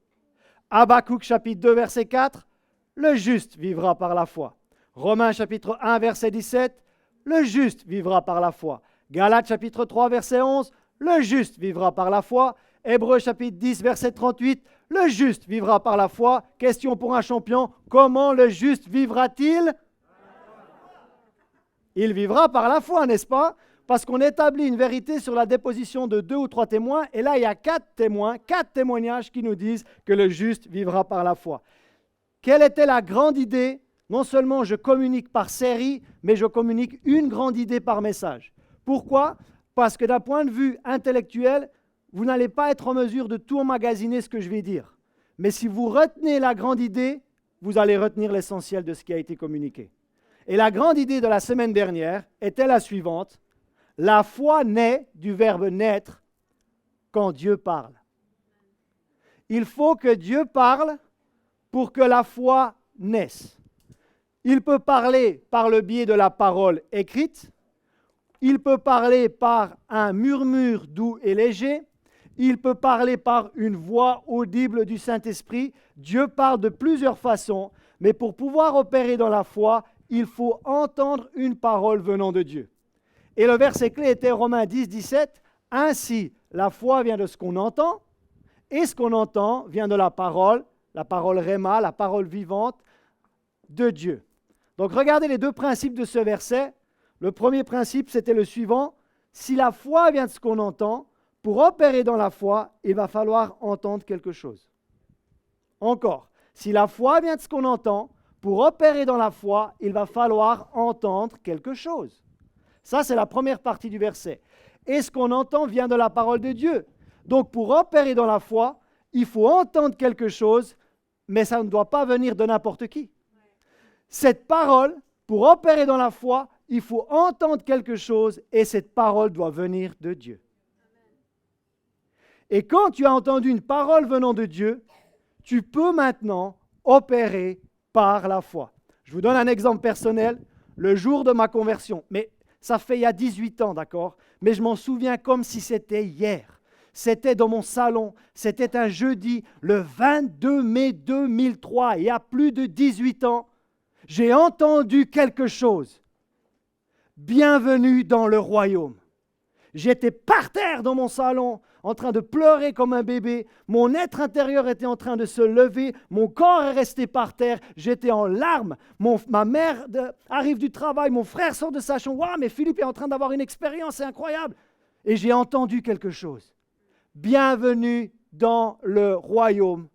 Habakkuk chapitre 2 verset 4, le juste vivra par la foi. Romains chapitre 1 verset 17, le juste vivra par la foi. Galates chapitre 3, verset 11, le juste vivra par la foi. Hébreux chapitre 10, verset 38, le juste vivra par la foi. Question pour un champion, comment le juste vivra-t-il? Il vivra par la foi, n'est-ce pas? Parce qu'on établit une vérité sur la déposition de 2 ou 3 témoins, et là il y a 4 témoins, 4 témoignages qui nous disent que le juste vivra par la foi. Quelle était la grande idée? Non seulement je communique par série, mais je communique une grande idée par message. Pourquoi? Parce que d'un point de vue intellectuel, vous n'allez pas être en mesure de tout emmagasiner ce que je vais dire. Mais si vous retenez la grande idée, vous allez retenir l'essentiel de ce qui a été communiqué. Et la grande idée de la semaine dernière était la suivante. La foi naît du verbe naître quand Dieu parle. Il faut que Dieu parle pour que la foi naisse. Il peut parler par le biais de la parole écrite, il peut parler par un murmure doux et léger, il peut parler par une voix audible du Saint-Esprit. Dieu parle de plusieurs façons, mais pour pouvoir opérer dans la foi, il faut entendre une parole venant de Dieu. Et le verset clé était Romains 10, 17. Ainsi, la foi vient de ce qu'on entend, et ce qu'on entend vient de la parole réma, la parole vivante de Dieu. Donc regardez les deux principes de ce verset. Le premier principe, c'était le suivant. Si la foi vient de ce qu'on entend, pour opérer dans la foi, il va falloir entendre quelque chose. Encore, si la foi vient de ce qu'on entend, pour opérer dans la foi, il va falloir entendre quelque chose. Ça, c'est la première partie du verset. Et ce qu'on entend vient de la parole de Dieu. Donc, pour opérer dans la foi, il faut entendre quelque chose, mais ça ne doit pas venir de n'importe qui. Cette parole, pour opérer dans la foi, il faut entendre quelque chose et cette parole doit venir de Dieu. Et quand tu as entendu une parole venant de Dieu, tu peux maintenant opérer par la foi. Je vous donne un exemple personnel. Le jour de ma conversion, mais ça fait il y a 18 ans, d'accord? Mais je m'en souviens comme si c'était hier. C'était dans mon salon, c'était un jeudi, le 22 mai 2003, il y a plus de 18 ans. J'ai entendu quelque chose. Bienvenue dans le royaume. J'étais par terre dans mon salon, en train de pleurer comme un bébé. Mon être intérieur était en train de se lever. Mon corps est resté par terre. J'étais en larmes. Ma mère arrive du travail. Mon frère sort de sa chambre. Waouh, mais Philippe est en train d'avoir une expérience, c'est incroyable. Et j'ai entendu quelque chose. Bienvenue dans le royaume.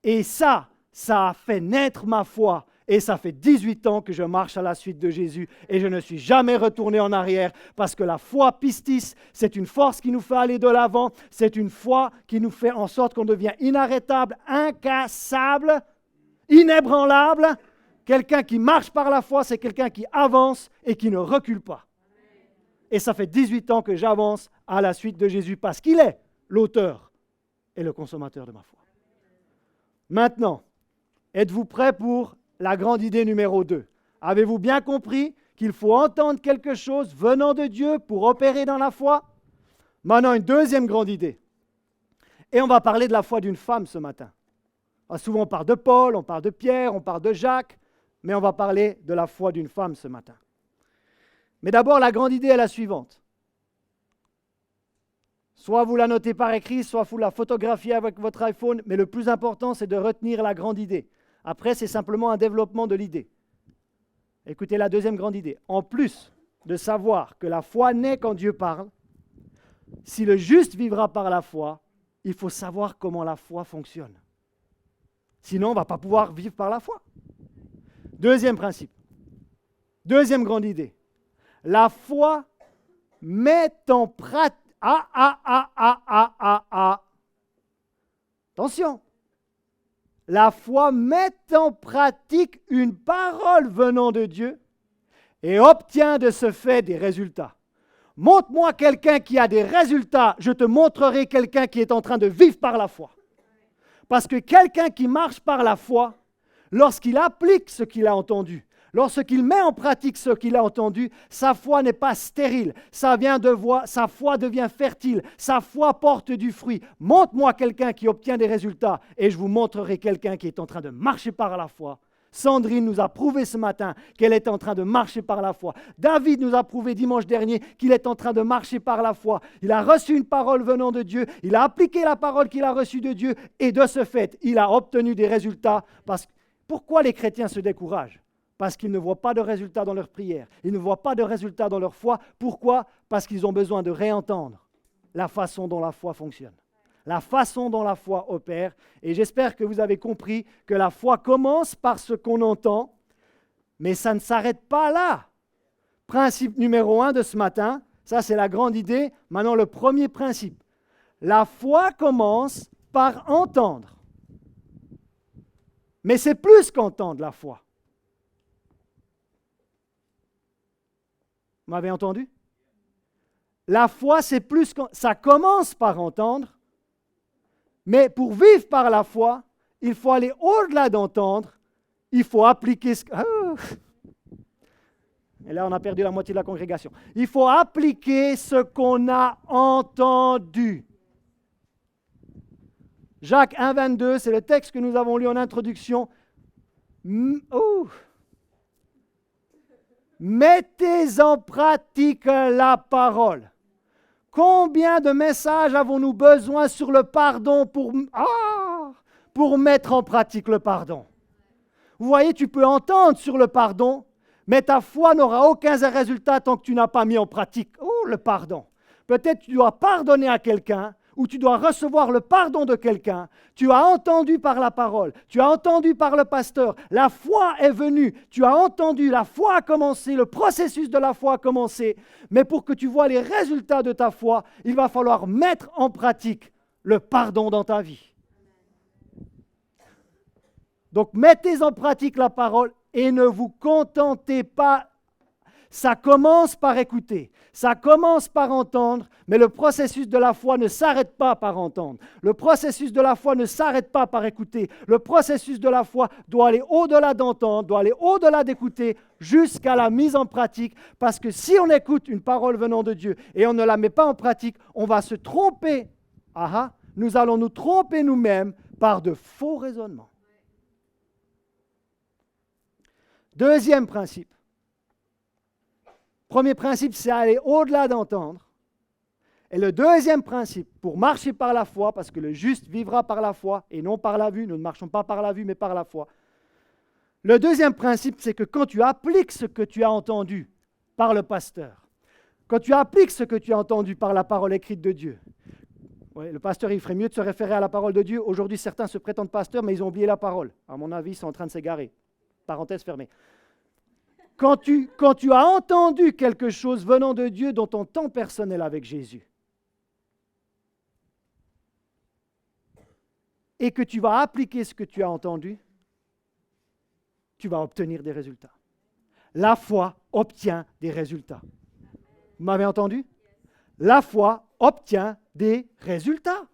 Et ça a fait naître ma foi. Et ça fait 18 ans que je marche à la suite de Jésus et je ne suis jamais retourné en arrière parce que la foi pistis, c'est une force qui nous fait aller de l'avant, c'est une foi qui nous fait en sorte qu'on devient inarrêtable, incassable, inébranlable. Quelqu'un qui marche par la foi, c'est quelqu'un qui avance et qui ne recule pas. Et ça fait 18 ans que j'avance à la suite de Jésus parce qu'il est l'auteur et le consommateur de ma foi. Maintenant, êtes-vous prêts pour la grande idée numéro 2. Avez-vous bien compris qu'il faut entendre quelque chose venant de Dieu pour opérer dans la foi? Maintenant, une deuxième grande idée. Et on va parler de la foi d'une femme ce matin. Souvent, on parle de Paul, on parle de Pierre, on parle de Jacques, mais on va parler de la foi d'une femme ce matin. Mais d'abord, la grande idée est la suivante. Soit vous la notez par écrit, soit vous la photographiez avec votre iPhone, mais le plus important, c'est de retenir la grande idée. Après, c'est simplement un développement de l'idée. Écoutez la deuxième grande idée. En plus de savoir que la foi naît quand Dieu parle, si le juste vivra par la foi, il faut savoir comment la foi fonctionne. Sinon, on ne va pas pouvoir vivre par la foi. Deuxième principe. Deuxième grande idée. La foi met en pratique... Attention. La foi met en pratique une parole venant de Dieu et obtient de ce fait des résultats. Montre-moi quelqu'un qui a des résultats, je te montrerai quelqu'un qui est en train de vivre par la foi. Parce que quelqu'un qui marche par la foi, lorsqu'il applique ce qu'il a entendu, lorsqu'il met en pratique ce qu'il a entendu, sa foi n'est pas stérile, sa foi devient fertile, sa foi porte du fruit. Montre-moi quelqu'un qui obtient des résultats et je vous montrerai quelqu'un qui est en train de marcher par la foi. Sandrine nous a prouvé ce matin qu'elle est en train de marcher par la foi. David nous a prouvé dimanche dernier qu'il est en train de marcher par la foi. Il a reçu une parole venant de Dieu, il a appliqué la parole qu'il a reçue de Dieu et de ce fait, il a obtenu des résultats. Pourquoi les chrétiens se découragent? Parce qu'ils ne voient pas de résultats dans leur prière. Ils ne voient pas de résultats dans leur foi. Pourquoi? Parce qu'ils ont besoin de réentendre la façon dont la foi fonctionne, la façon dont la foi opère. Et j'espère que vous avez compris que la foi commence par ce qu'on entend, mais ça ne s'arrête pas là. Principe numéro 1 de ce matin, ça c'est la grande idée. Maintenant le premier principe. La foi commence par entendre. Mais c'est plus qu'entendre la foi. Vous m'avez entendu? La foi, c'est plus que... Ça commence par entendre, mais pour vivre par la foi, il faut aller au-delà d'entendre, il faut appliquer ce... Et là, on a perdu la moitié de la congrégation. Il faut appliquer ce qu'on a entendu. Jacques 1, 22, c'est le texte que nous avons lu en introduction. Mettez en pratique la parole. Combien de messages avons-nous besoin sur le pardon pour mettre en pratique le pardon? Vous voyez, tu peux entendre sur le pardon, mais ta foi n'aura aucun résultat tant que tu n'as pas mis en pratique le pardon. Peut-être tu dois pardonner à quelqu'un, ou tu dois recevoir le pardon de quelqu'un, tu as entendu par la parole, tu as entendu par le pasteur, la foi est venue, tu as entendu, la foi a commencé, le processus de la foi a commencé, mais pour que tu vois les résultats de ta foi, il va falloir mettre en pratique le pardon dans ta vie. Donc mettez en pratique la parole et ne vous contentez pas. Ça commence par écouter, ça commence par entendre, mais le processus de la foi ne s'arrête pas par entendre. Le processus de la foi ne s'arrête pas par écouter. Le processus de la foi doit aller au-delà d'entendre, doit aller au-delà d'écouter, jusqu'à la mise en pratique. Parce que si on écoute une parole venant de Dieu et on ne la met pas en pratique, on va se tromper. Nous allons nous tromper nous-mêmes par de faux raisonnements. Deuxième principe. Premier principe, c'est aller au-delà d'entendre. Et le deuxième principe, pour marcher par la foi, parce que le juste vivra par la foi et non par la vue, nous ne marchons pas par la vue, mais par la foi. Le deuxième principe, c'est que quand tu appliques ce que tu as entendu par le pasteur, quand tu appliques ce que tu as entendu par la parole écrite de Dieu, le pasteur, il ferait mieux de se référer à la parole de Dieu. Aujourd'hui, certains se prétendent pasteurs, mais ils ont oublié la parole. À mon avis, ils sont en train de s'égarer. Parenthèse fermée. Quand tu as entendu quelque chose venant de Dieu dans ton temps personnel avec Jésus, et que tu vas appliquer ce que tu as entendu, tu vas obtenir des résultats. La foi obtient des résultats. Vous m'avez entendu? La foi obtient des résultats.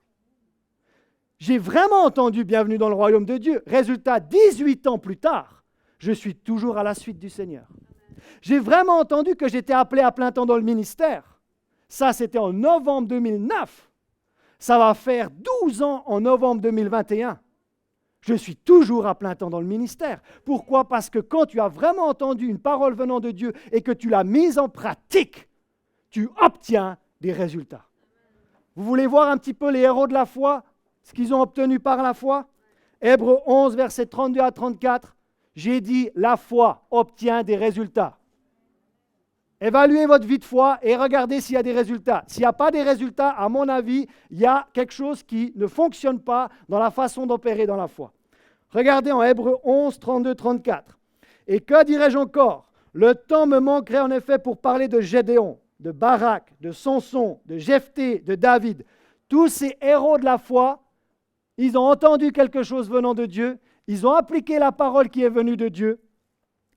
J'ai vraiment entendu Bienvenue dans le royaume de Dieu. Résultat, 18 ans plus tard, je suis toujours à la suite du Seigneur. J'ai vraiment entendu que j'étais appelé à plein temps dans le ministère. Ça, c'était en novembre 2009. Ça va faire 12 ans en novembre 2021. Je suis toujours à plein temps dans le ministère. Pourquoi? Parce que quand tu as vraiment entendu une parole venant de Dieu et que tu l'as mise en pratique, tu obtiens des résultats. Vous voulez voir un petit peu les héros de la foi, ce qu'ils ont obtenu par la foi? Hébreux 11, versets 32 à 34. J'ai dit, la foi obtient des résultats. Évaluez votre vie de foi et regardez s'il y a des résultats. S'il n'y a pas des résultats, à mon avis, il y a quelque chose qui ne fonctionne pas dans la façon d'opérer dans la foi. Regardez en Hébreux 11, 32, 34. Et que dirais-je encore? Le temps me manquerait en effet pour parler de Gédéon, de Barak, de Samson, de Jephthé, de David. Tous ces héros de la foi, ils ont entendu quelque chose venant de Dieu. Ils ont appliqué la parole qui est venue de Dieu,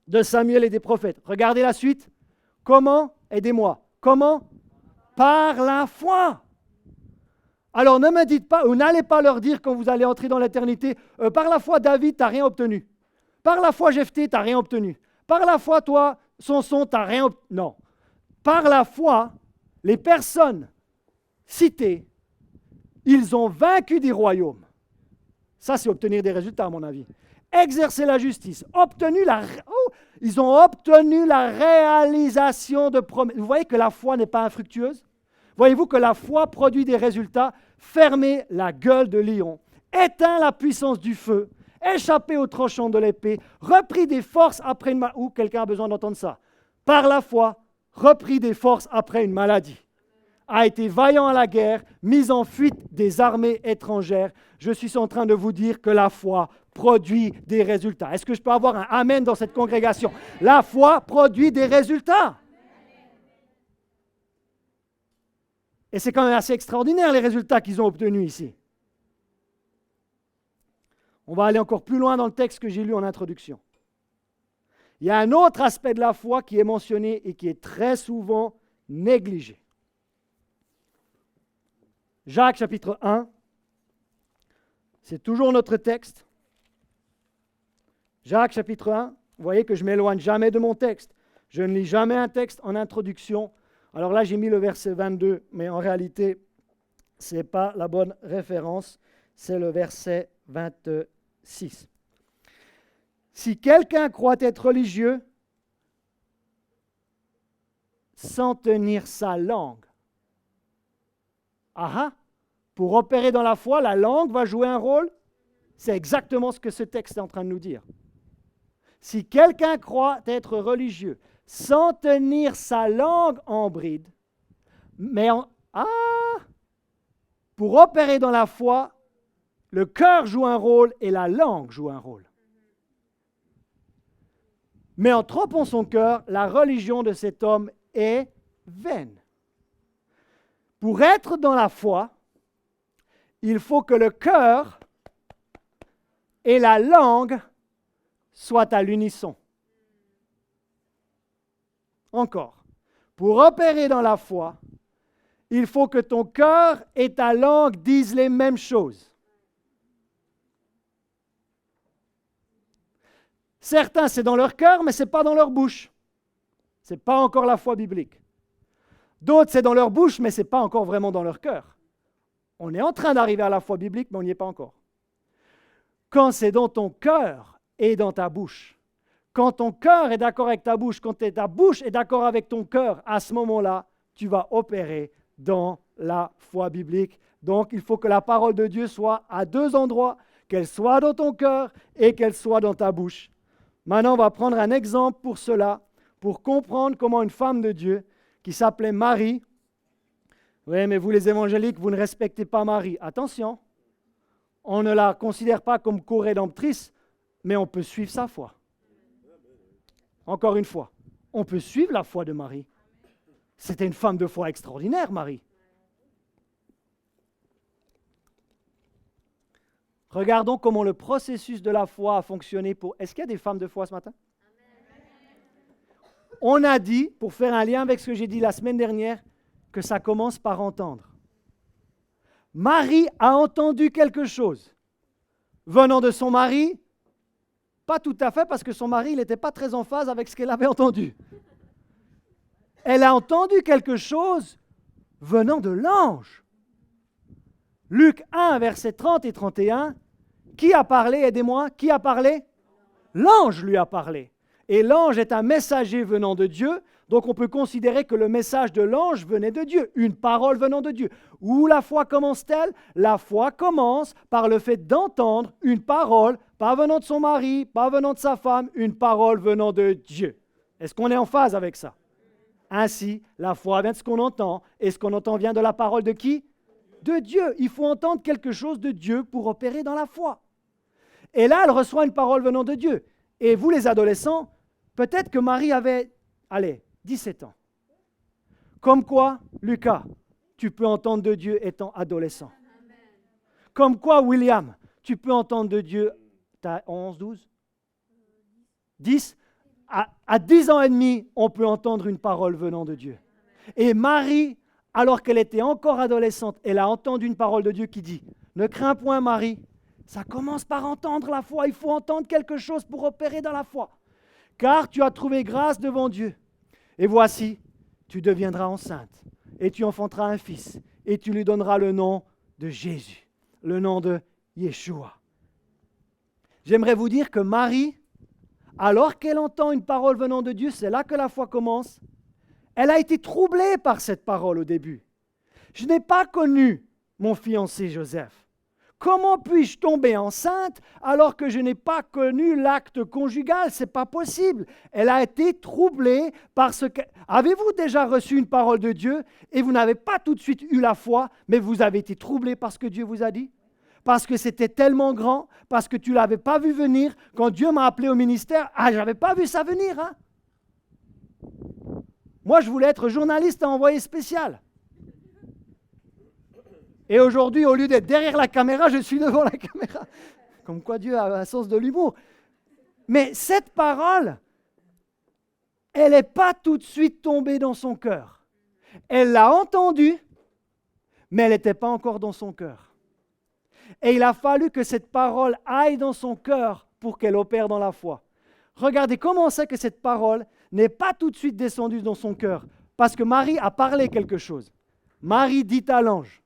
de Samuel et des prophètes. Regardez la suite. Comment? Aidez-moi. Comment? Par la foi. Alors ne me dites pas, ou n'allez pas leur dire quand vous allez entrer dans l'éternité, par la foi David, tu n'as rien obtenu. Par la foi Jephthé, tu n'as rien obtenu. Par la foi toi, Samson, tu n'as rien obtenu. Non. Par la foi, les personnes citées, ils ont vaincu des royaumes. Ça, c'est obtenir des résultats, à mon avis. exercé la justice, ils ont obtenu la réalisation de promesses. Vous voyez que la foi n'est pas infructueuse? Voyez-vous que la foi produit des résultats? Fermez la gueule de lion, éteint la puissance du feu, échappé au tranchant de l'épée, repris des forces après une maladie. Ou quelqu'un a besoin d'entendre ça? Par la foi, repris des forces après une maladie. A été vaillant à la guerre, mis en fuite des armées étrangères. Je suis en train de vous dire que la foi produit des résultats. Est-ce que je peux avoir un amen dans cette congrégation? La foi produit des résultats. Et c'est quand même assez extraordinaire les résultats qu'ils ont obtenus ici. On va aller encore plus loin dans le texte que j'ai lu en introduction. Il y a un autre aspect de la foi qui est mentionné et qui est très souvent négligé. Jacques chapitre 1, c'est toujours notre texte. Jacques chapitre 1, vous voyez que je ne m'éloigne jamais de mon texte. Je ne lis jamais un texte en introduction. Alors là, j'ai mis le verset 22, mais en réalité, ce n'est pas la bonne référence, c'est le verset 26. Si quelqu'un croit être religieux sans tenir sa langue, pour opérer dans la foi, la langue va jouer un rôle? C'est exactement ce que ce texte est en train de nous dire. Si quelqu'un croit être religieux sans tenir sa langue en bride, pour opérer dans la foi, le cœur joue un rôle et la langue joue un rôle. Mais en trompant son cœur, la religion de cet homme est vaine. Pour être dans la foi, il faut que le cœur et la langue soient à l'unisson. Encore, pour opérer dans la foi, il faut que ton cœur et ta langue disent les mêmes choses. Certains, c'est dans leur cœur, mais ce n'est pas dans leur bouche. Ce n'est pas encore la foi biblique. D'autres, c'est dans leur bouche, mais ce n'est pas encore vraiment dans leur cœur. On est en train d'arriver à la foi biblique, mais on n'y est pas encore. Quand c'est dans ton cœur et dans ta bouche, quand ton cœur est d'accord avec ta bouche, quand ta bouche est d'accord avec ton cœur, à ce moment-là, tu vas opérer dans la foi biblique. Donc, il faut que la parole de Dieu soit à deux endroits, qu'elle soit dans ton cœur et qu'elle soit dans ta bouche. Maintenant, on va prendre un exemple pour cela, pour comprendre comment une femme de Dieu qui s'appelait Marie. Oui, mais vous les évangéliques, vous ne respectez pas Marie. Attention, on ne la considère pas comme co-rédemptrice, mais on peut suivre sa foi. Encore une fois, on peut suivre la foi de Marie. C'était une femme de foi extraordinaire, Marie. Regardons comment le processus de la foi a fonctionné pour... Est-ce qu'il y a des femmes de foi ce matin? On a dit, pour faire un lien avec ce que j'ai dit la semaine dernière, que ça commence par entendre. Marie a entendu quelque chose venant de son mari, pas tout à fait parce que son mari n'était pas très en phase avec ce qu'elle avait entendu. Elle a entendu quelque chose venant de l'ange. Luc 1, versets 30 et 31, qui a parlé? Aidez-moi, qui a parlé? L'ange lui a parlé. Et l'ange est un messager venant de Dieu, donc on peut considérer que le message de l'ange venait de Dieu, une parole venant de Dieu. Où la foi commence-t-elle? La foi commence par le fait d'entendre une parole, pas venant de son mari, pas venant de sa femme, une parole venant de Dieu. Est-ce qu'on est en phase avec ça? Ainsi, la foi vient de ce qu'on entend, et ce qu'on entend vient de la parole de qui? De Dieu. Il faut entendre quelque chose de Dieu pour opérer dans la foi. Et là, elle reçoit une parole venant de Dieu. Et vous, les adolescents, peut-être que Marie avait, 17 ans. Comme quoi, Lucas, tu peux entendre de Dieu étant adolescent. Comme quoi, William, tu peux entendre de Dieu, tu as 11, 12 10 à 10 ans et demi, on peut entendre une parole venant de Dieu. Et Marie, alors qu'elle était encore adolescente, elle a entendu une parole de Dieu qui dit « Ne crains point, Marie ». Ça commence par entendre la foi. Il faut entendre quelque chose pour opérer dans la foi. Car tu as trouvé grâce devant Dieu. Et voici, tu deviendras enceinte. Et tu enfanteras un fils. Et tu lui donneras le nom de Jésus. Le nom de Yeshua. J'aimerais vous dire que Marie, alors qu'elle entend une parole venant de Dieu, c'est là que la foi commence. Elle a été troublée par cette parole au début. Je n'ai pas connu mon fiancé Joseph. Comment puis-je tomber enceinte alors que je n'ai pas connu l'acte conjugal? Ce n'est pas possible. Elle a été troublée parce que... Avez-vous déjà reçu une parole de Dieu et vous n'avez pas tout de suite eu la foi, mais vous avez été troublé par ce que Dieu vous a dit? Parce que c'était tellement grand, parce que tu ne l'avais pas vu venir. Quand Dieu m'a appelé au ministère, je n'avais pas vu ça venir. Hein? Moi, je voulais être journaliste à envoyé spécial. Et aujourd'hui, au lieu d'être derrière la caméra, je suis devant la caméra. Comme quoi Dieu a un sens de l'humour. Mais cette parole, elle n'est pas tout de suite tombée dans son cœur. Elle l'a entendue, mais elle n'était pas encore dans son cœur. Et il a fallu que cette parole aille dans son cœur pour qu'elle opère dans la foi. Regardez comment on sait que cette parole n'est pas tout de suite descendue dans son cœur. Parce que Marie a parlé quelque chose. Marie dit à l'ange,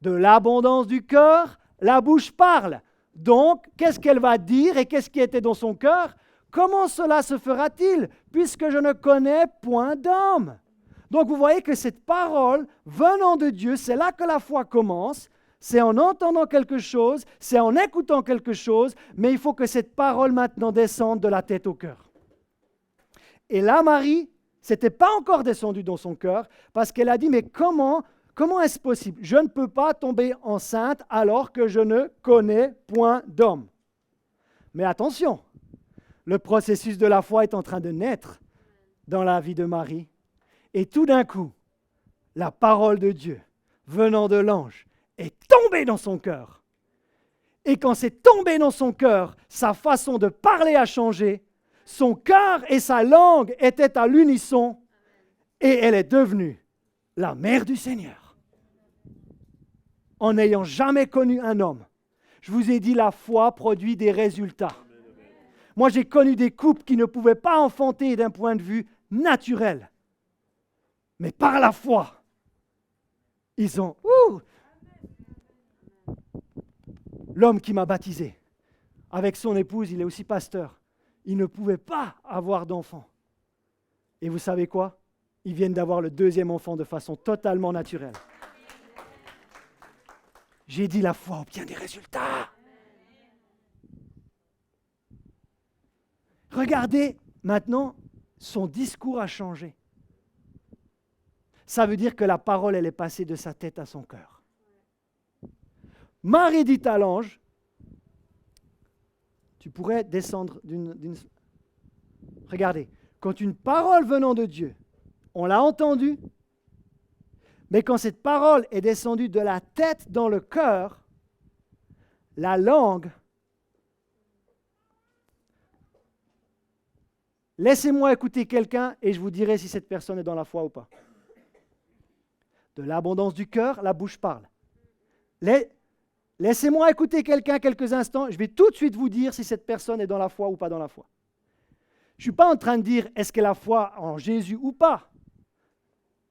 de l'abondance du cœur, la bouche parle. Donc, qu'est-ce qu'elle va dire et qu'est-ce qui était dans son cœur? Comment cela se fera-t-il, puisque je ne connais point d'homme? Donc, vous voyez que cette parole venant de Dieu, c'est là que la foi commence. C'est en entendant quelque chose, c'est en écoutant quelque chose, mais il faut que cette parole maintenant descende de la tête au cœur. Et là, Marie, ce n'était pas encore descendu dans son cœur, parce qu'elle a dit, mais comment est-ce possible? Je ne peux pas tomber enceinte alors que je ne connais point d'homme. Mais attention, le processus de la foi est en train de naître dans la vie de Marie. Et tout d'un coup, la parole de Dieu venant de l'ange est tombée dans son cœur. Et quand c'est tombé dans son cœur, sa façon de parler a changé. Son cœur et sa langue étaient à l'unisson et elle est devenue la mère du Seigneur. En n'ayant jamais connu un homme. Je vous ai dit, la foi produit des résultats. Moi, j'ai connu des couples qui ne pouvaient pas enfanter d'un point de vue naturel. Mais par la foi, ils ont... L'homme qui m'a baptisé, avec son épouse, il est aussi pasteur. Il ne pouvait pas avoir d'enfant. Et vous savez quoi? Ils viennent d'avoir le deuxième enfant de façon totalement naturelle. J'ai dit, la foi obtient des résultats. Regardez, maintenant, son discours a changé. Ça veut dire que la parole, elle est passée de sa tête à son cœur. Marie dit à l'ange, tu pourrais descendre d'une... Regardez, quand une parole venant de Dieu, on l'a entendue, mais quand cette parole est descendue de la tête dans le cœur, la langue... Laissez-moi écouter quelqu'un et je vous dirai si cette personne est dans la foi ou pas. De l'abondance du cœur, la bouche parle. Laissez-moi écouter quelqu'un quelques instants, je vais tout de suite vous dire si cette personne est dans la foi ou pas dans la foi. Je ne suis pas en train de dire est-ce qu'elle a foi en Jésus ou pas.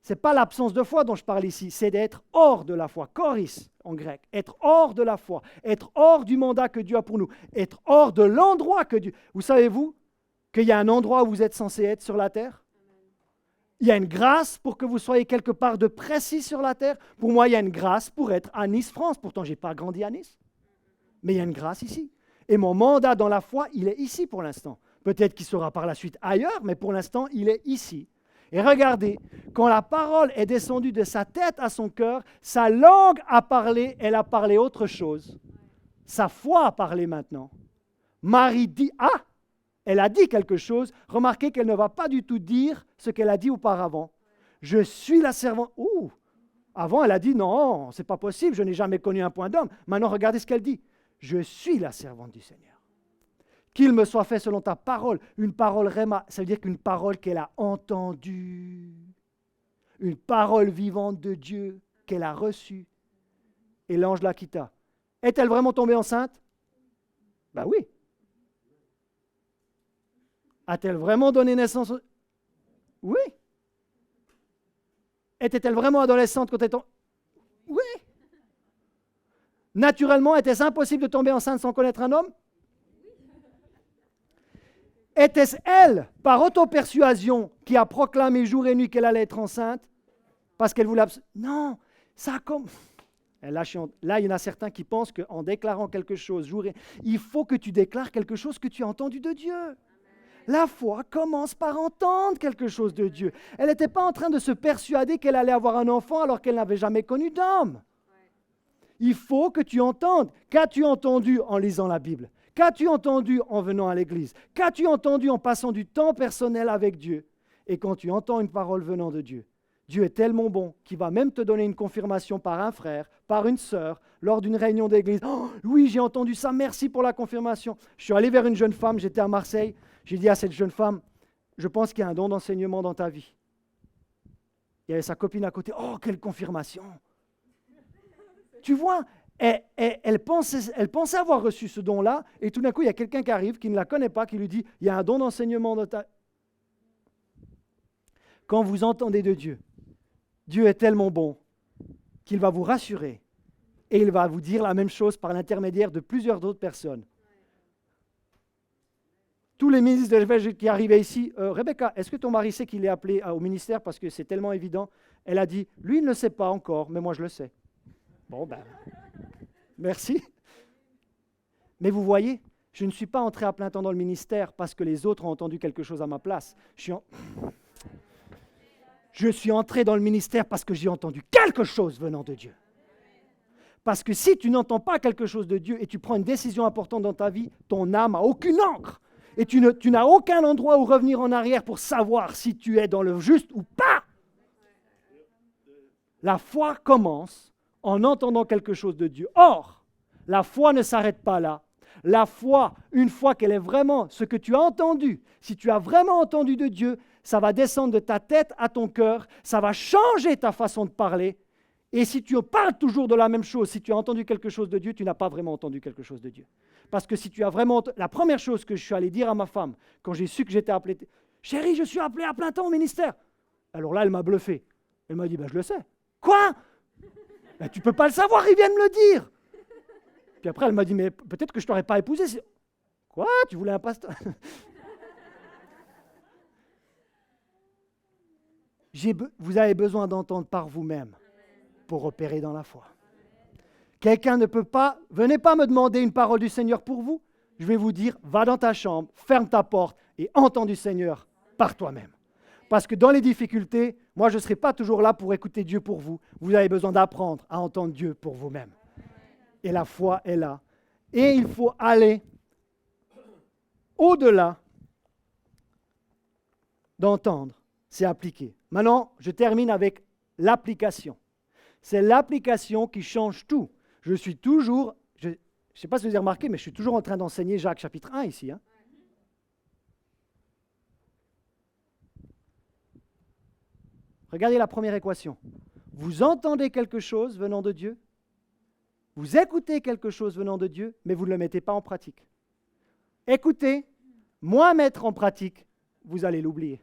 Ce n'est pas l'absence de foi dont je parle ici, c'est d'être hors de la foi, choris en grec, être hors de la foi, être hors du mandat que Dieu a pour nous, être hors de l'endroit que Dieu... Vous savez-vous qu'il y a un endroit où vous êtes censé être sur la terre? Il y a une grâce pour que vous soyez quelque part de précis sur la terre. Pour moi, il y a une grâce pour être à Nice, France. Pourtant, je n'ai pas grandi à Nice. Mais il y a une grâce ici. Et mon mandat dans la foi, il est ici pour l'instant. Peut-être qu'il sera par la suite ailleurs, mais pour l'instant, il est ici. Et regardez, quand la parole est descendue de sa tête à son cœur, sa langue a parlé, elle a parlé autre chose. Sa foi a parlé maintenant. Marie dit, elle a dit quelque chose. Remarquez qu'elle ne va pas du tout dire ce qu'elle a dit auparavant. Je suis la servante. Avant, elle a dit non, c'est pas possible, je n'ai jamais connu un point d'homme. Maintenant, regardez ce qu'elle dit. Je suis la servante du Seigneur. Qu'il me soit fait selon ta parole. Une parole réma, ça veut dire qu'une parole qu'elle a entendue. Une parole vivante de Dieu qu'elle a reçue. Et l'ange la quitta. Est-elle vraiment tombée enceinte? Ben oui. A-t-elle vraiment donné naissance? Oui. Était-elle vraiment adolescente quand elle tombait? Oui. Naturellement, était-ce impossible de tomber enceinte sans connaître un homme? Était-ce elle, par autopersuasion, qui a proclamé jour et nuit qu'elle allait être enceinte? Parce qu'elle voulait... Non, ça comme... Là, il y en a certains qui pensent qu'en déclarant quelque chose, il faut que tu déclares quelque chose que tu as entendu de Dieu. La foi commence par entendre quelque chose de Dieu. Elle n'était pas en train de se persuader qu'elle allait avoir un enfant alors qu'elle n'avait jamais connu d'homme. Il faut que tu entendes. Qu'as-tu entendu en lisant la Bible? Qu'as-tu entendu en venant à l'église? Qu'as-tu entendu en passant du temps personnel avec Dieu? Et quand tu entends une parole venant de Dieu, Dieu est tellement bon qu'il va même te donner une confirmation par un frère, par une sœur, lors d'une réunion d'église. Oh, oui, j'ai entendu ça, merci pour la confirmation. Je suis allé vers une jeune femme, j'étais à Marseille, j'ai dit à cette jeune femme, je pense qu'il y a un don d'enseignement dans ta vie. Il y avait sa copine à côté, oh, quelle confirmation! Tu vois, elle pensait avoir reçu ce don-là, et tout d'un coup, il y a quelqu'un qui arrive, qui ne la connaît pas, qui lui dit, il y a un don d'enseignement dans ta vie. Quand vous entendez de Dieu, Dieu est tellement bon qu'il va vous rassurer et il va vous dire la même chose par l'intermédiaire de plusieurs autres personnes. Tous les ministres de l'Évangile qui arrivaient ici, Rebecca, est-ce que ton mari sait qu'il est appelé au ministère parce que c'est tellement évident? Elle a dit, lui il ne le sait pas encore, mais moi je le sais. Bon ben, merci. Mais vous voyez, je ne suis pas entré à plein temps dans le ministère parce que les autres ont entendu quelque chose à ma place. Je suis entré dans le ministère parce que j'ai entendu quelque chose venant de Dieu. Parce que si tu n'entends pas quelque chose de Dieu et tu prends une décision importante dans ta vie, ton âme n'a aucune encre. Et tu n'as aucun endroit où revenir en arrière pour savoir si tu es dans le juste ou pas. La foi commence en entendant quelque chose de Dieu. Or, la foi ne s'arrête pas là. La foi, une fois qu'elle est vraiment ce que tu as entendu, si tu as vraiment entendu de Dieu, ça va descendre de ta tête à ton cœur, ça va changer ta façon de parler. Et si tu parles toujours de la même chose, si tu as entendu quelque chose de Dieu, tu n'as pas vraiment entendu quelque chose de Dieu. Parce que si tu as vraiment... La première chose que je suis allé dire à ma femme, quand j'ai su que j'étais appelé, « Chérie, je suis appelé à plein temps au ministère. » Alors là, elle m'a bluffé. Elle m'a dit, « Je le sais. » « Quoi ? Tu ne peux pas le savoir, il vient de me le dire. » Puis après, elle m'a dit, « Mais peut-être que je ne t'aurais pas épousé. » Quoi ? Tu voulais un pasteur ? Vous avez besoin d'entendre par vous-même pour opérer dans la foi. Quelqu'un ne peut pas, venez pas me demander une parole du Seigneur pour vous. Je vais vous dire, va dans ta chambre, ferme ta porte et entends du Seigneur par toi-même. Parce que dans les difficultés, moi je ne serai pas toujours là pour écouter Dieu pour vous. Vous avez besoin d'apprendre à entendre Dieu pour vous-même. Et la foi est là. Et il faut aller au-delà d'entendre, c'est appliquer. Maintenant, je termine avec l'application. C'est l'application qui change tout. Je suis toujours, je ne sais pas si vous avez remarqué, mais je suis toujours en train d'enseigner Jacques chapitre 1 ici. Regardez la première équation. Vous entendez quelque chose venant de Dieu, vous écoutez quelque chose venant de Dieu, mais vous ne le mettez pas en pratique. Écoutez, moins mettre en pratique, vous allez l'oublier.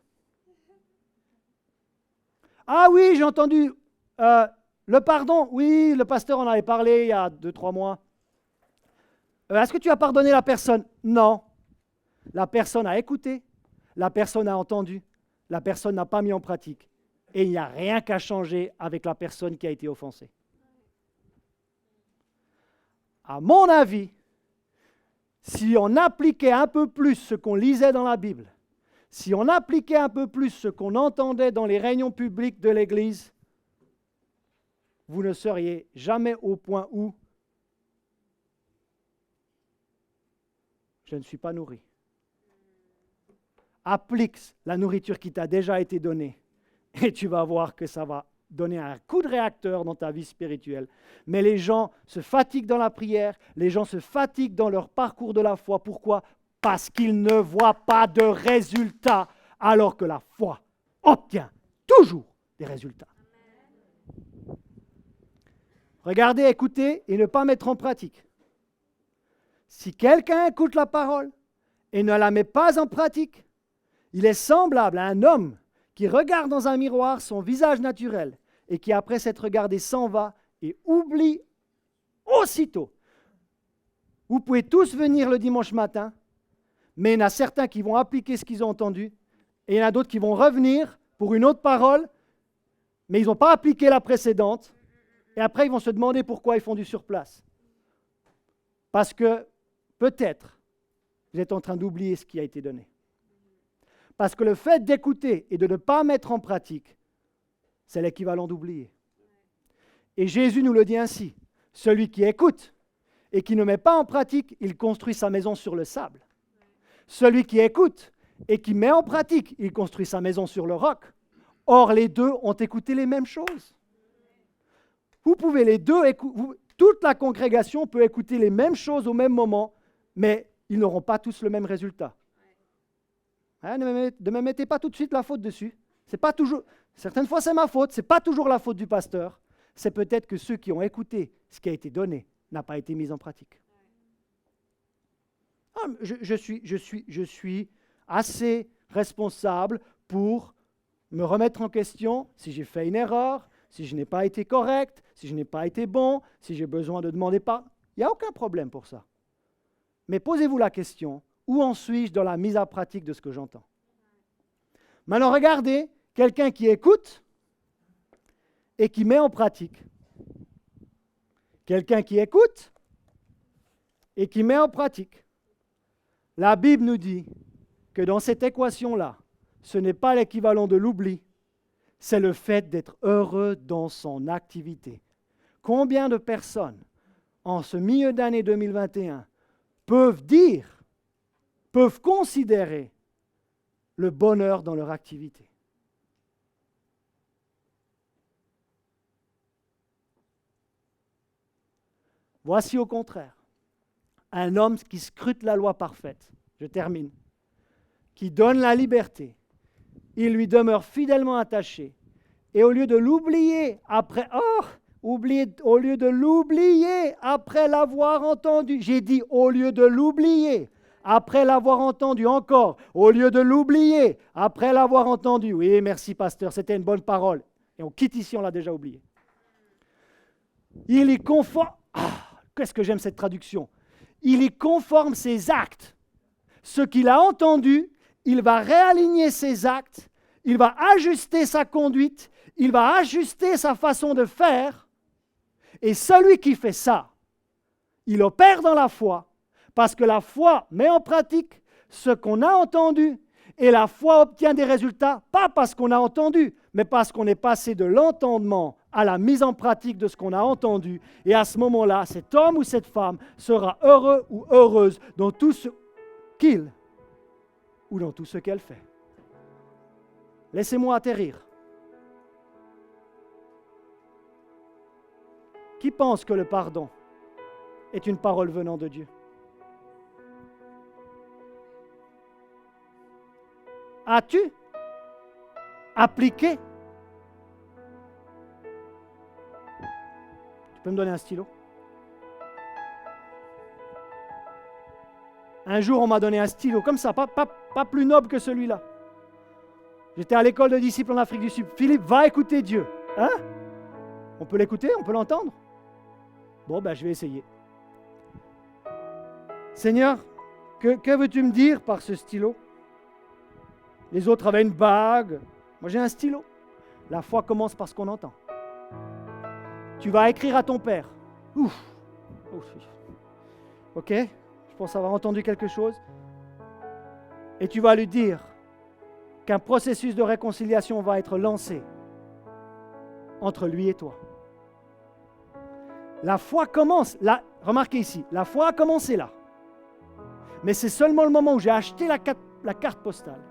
Ah oui, j'ai entendu le pardon. Oui, le pasteur en avait parlé il y a 2-3 mois. Est-ce que tu as pardonné la personne? Non. La personne a écouté, la personne a entendu, la personne n'a pas mis en pratique. Et il n'y a rien qu'à changer avec la personne qui a été offensée. À mon avis, si on appliquait un peu plus ce qu'on lisait dans la Bible, si on appliquait un peu plus ce qu'on entendait dans les réunions publiques de l'Église, vous ne seriez jamais au point où je ne suis pas nourri. Applique la nourriture qui t'a déjà été donnée et tu vas voir que ça va donner un coup de réacteur dans ta vie spirituelle. Mais les gens se fatiguent dans la prière, les gens se fatiguent dans leur parcours de la foi. Pourquoi ? Parce qu'ils ne voient pas de résultats, alors que la foi obtient toujours des résultats. Regardez, écoutez et ne pas mettre en pratique. Si quelqu'un écoute la parole et ne la met pas en pratique, il est semblable à un homme qui regarde dans un miroir son visage naturel et qui, après s'être regardé, s'en va et oublie aussitôt. Vous pouvez tous venir le dimanche matin, mais il y en a certains qui vont appliquer ce qu'ils ont entendu, et il y en a d'autres qui vont revenir pour une autre parole, mais ils n'ont pas appliqué la précédente, et après ils vont se demander pourquoi ils font du surplace. Parce que peut-être vous êtes en train d'oublier ce qui a été donné. Parce que le fait d'écouter et de ne pas mettre en pratique, c'est l'équivalent d'oublier. Et Jésus nous le dit ainsi, celui qui écoute et qui ne met pas en pratique, il construit sa maison sur le sable. Celui qui écoute et qui met en pratique, il construit sa maison sur le roc. Or, les deux ont écouté les mêmes choses. Vous pouvez les deux écouter, toute la congrégation peut écouter les mêmes choses au même moment, mais ils n'auront pas tous le même résultat. Hein, ne me mettez pas tout de suite la faute dessus. C'est pas toujours, certaines fois c'est ma faute, ce n'est pas toujours la faute du pasteur. C'est peut-être que ceux qui ont écouté ce qui a été donné n'a pas été mis en pratique. Ah, je suis assez responsable pour me remettre en question si j'ai fait une erreur, si je n'ai pas été correct, si je n'ai pas été bon, si j'ai besoin de demander pardon. Il n'y a aucun problème pour ça. Mais posez-vous la question, où en suis-je dans la mise en pratique de ce que j'entends? Maintenant, regardez, quelqu'un qui écoute et qui met en pratique. Quelqu'un qui écoute et qui met en pratique. La Bible nous dit que dans cette équation-là, ce n'est pas l'équivalent de l'oubli, c'est le fait d'être heureux dans son activité. Combien de personnes, en ce milieu d'année 2021, peuvent considérer le bonheur dans leur activité? Voici au contraire un homme qui scrute la loi parfaite, je termine, qui donne la liberté, il lui demeure fidèlement attaché, et au lieu de l'oublier après, au lieu de l'oublier après l'avoir entendu, j'ai dit au lieu de l'oublier après l'avoir entendu encore, au lieu de l'oublier après l'avoir entendu, oui merci pasteur, c'était une bonne parole, et on quitte ici, on l'a déjà oublié. Il y conforme, qu'est-ce que j'aime cette traduction, il y conforme ses actes, ce qu'il a entendu, il va réaligner ses actes, il va ajuster sa conduite, il va ajuster sa façon de faire. Et celui qui fait ça, il opère dans la foi, parce que la foi met en pratique ce qu'on a entendu, et la foi obtient des résultats, pas parce qu'on a entendu, mais parce qu'on est passé de l'entendement à la mise en pratique de ce qu'on a entendu. Et à ce moment-là, cet homme ou cette femme sera heureux ou heureuse dans tout ce qu'il ou dans tout ce qu'elle fait. Laissez-moi atterrir. Qui pense que le pardon est une parole venant de Dieu? As-tu appliqué? Tu peux me donner un stylo? Un jour, on m'a donné un stylo comme ça, pas plus noble que celui-là. J'étais à l'école de disciples en Afrique du Sud. Philippe, va écouter Dieu. Hein? On peut l'écouter? On peut l'entendre? Bon, je vais essayer. Seigneur, que veux-tu me dire par ce stylo? Les autres avaient une bague. Moi, j'ai un stylo. La foi commence par ce qu'on entend. Tu vas écrire à ton père. Ouf. Ok? Je pense avoir entendu quelque chose. Et tu vas lui dire qu'un processus de réconciliation va être lancé entre lui et toi. La foi commence, là, remarquez ici, la foi a commencé là. Mais c'est seulement le moment où j'ai acheté la carte postale.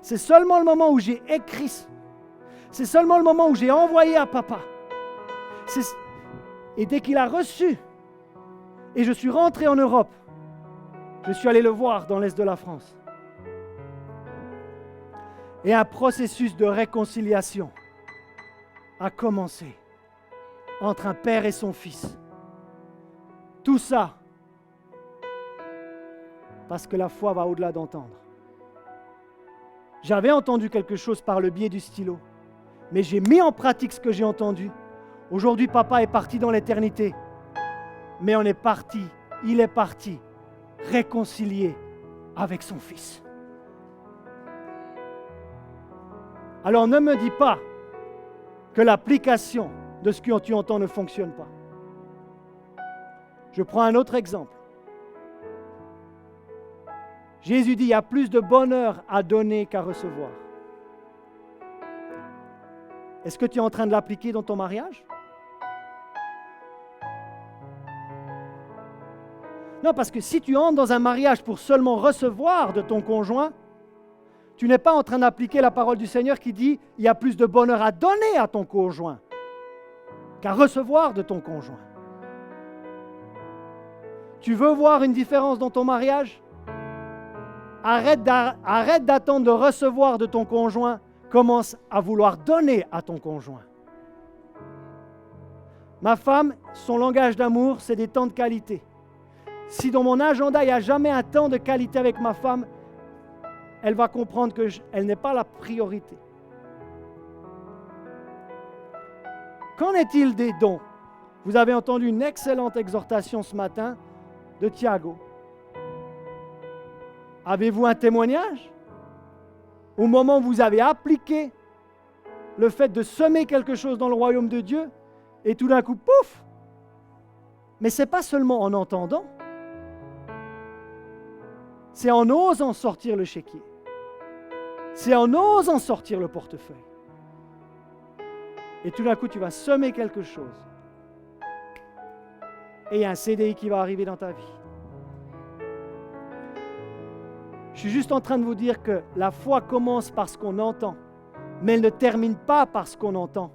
C'est seulement le moment où j'ai écrit. C'est seulement le moment où j'ai envoyé à papa. Et dès qu'il a reçu, et je suis rentré en Europe, je suis allé le voir dans l'est de la France. Et un processus de réconciliation a commencé entre un père et son fils. Tout ça parce que la foi va au-delà d'entendre. J'avais entendu quelque chose par le biais du stylo, mais j'ai mis en pratique ce que j'ai entendu. Aujourd'hui, papa est parti dans l'éternité, mais il est parti réconcilié avec son Fils. Alors ne me dis pas que l'application de ce que tu entends ne fonctionne pas. Je prends un autre exemple. Jésus dit, il y a plus de bonheur à donner qu'à recevoir. Est-ce que tu es en train de l'appliquer dans ton mariage? Non, parce que si tu entres dans un mariage pour seulement recevoir de ton conjoint, tu n'es pas en train d'appliquer la parole du Seigneur qui dit, il y a plus de bonheur à donner à ton conjoint qu'à recevoir de ton conjoint. Tu veux voir une différence dans ton mariage? Arrête d'attendre de recevoir de ton conjoint. Commence à vouloir donner à ton conjoint. Ma femme, son langage d'amour, c'est des temps de qualité. Si dans mon agenda, il n'y a jamais un temps de qualité avec ma femme, elle va comprendre qu'elle n'est pas la priorité. Qu'en est-il des dons? Vous avez entendu une excellente exhortation ce matin de Thiago. Avez-vous un témoignage? Au moment où vous avez appliqué le fait de semer quelque chose dans le royaume de Dieu, et tout d'un coup, pouf! Mais ce n'est pas seulement en entendant, c'est en osant sortir le chéquier, c'est en osant sortir le portefeuille. Et tout d'un coup, tu vas semer quelque chose. Et il y a un CDI qui va arriver dans ta vie. Je suis juste en train de vous dire que la foi commence par ce qu'on entend, mais elle ne termine pas par ce qu'on entend.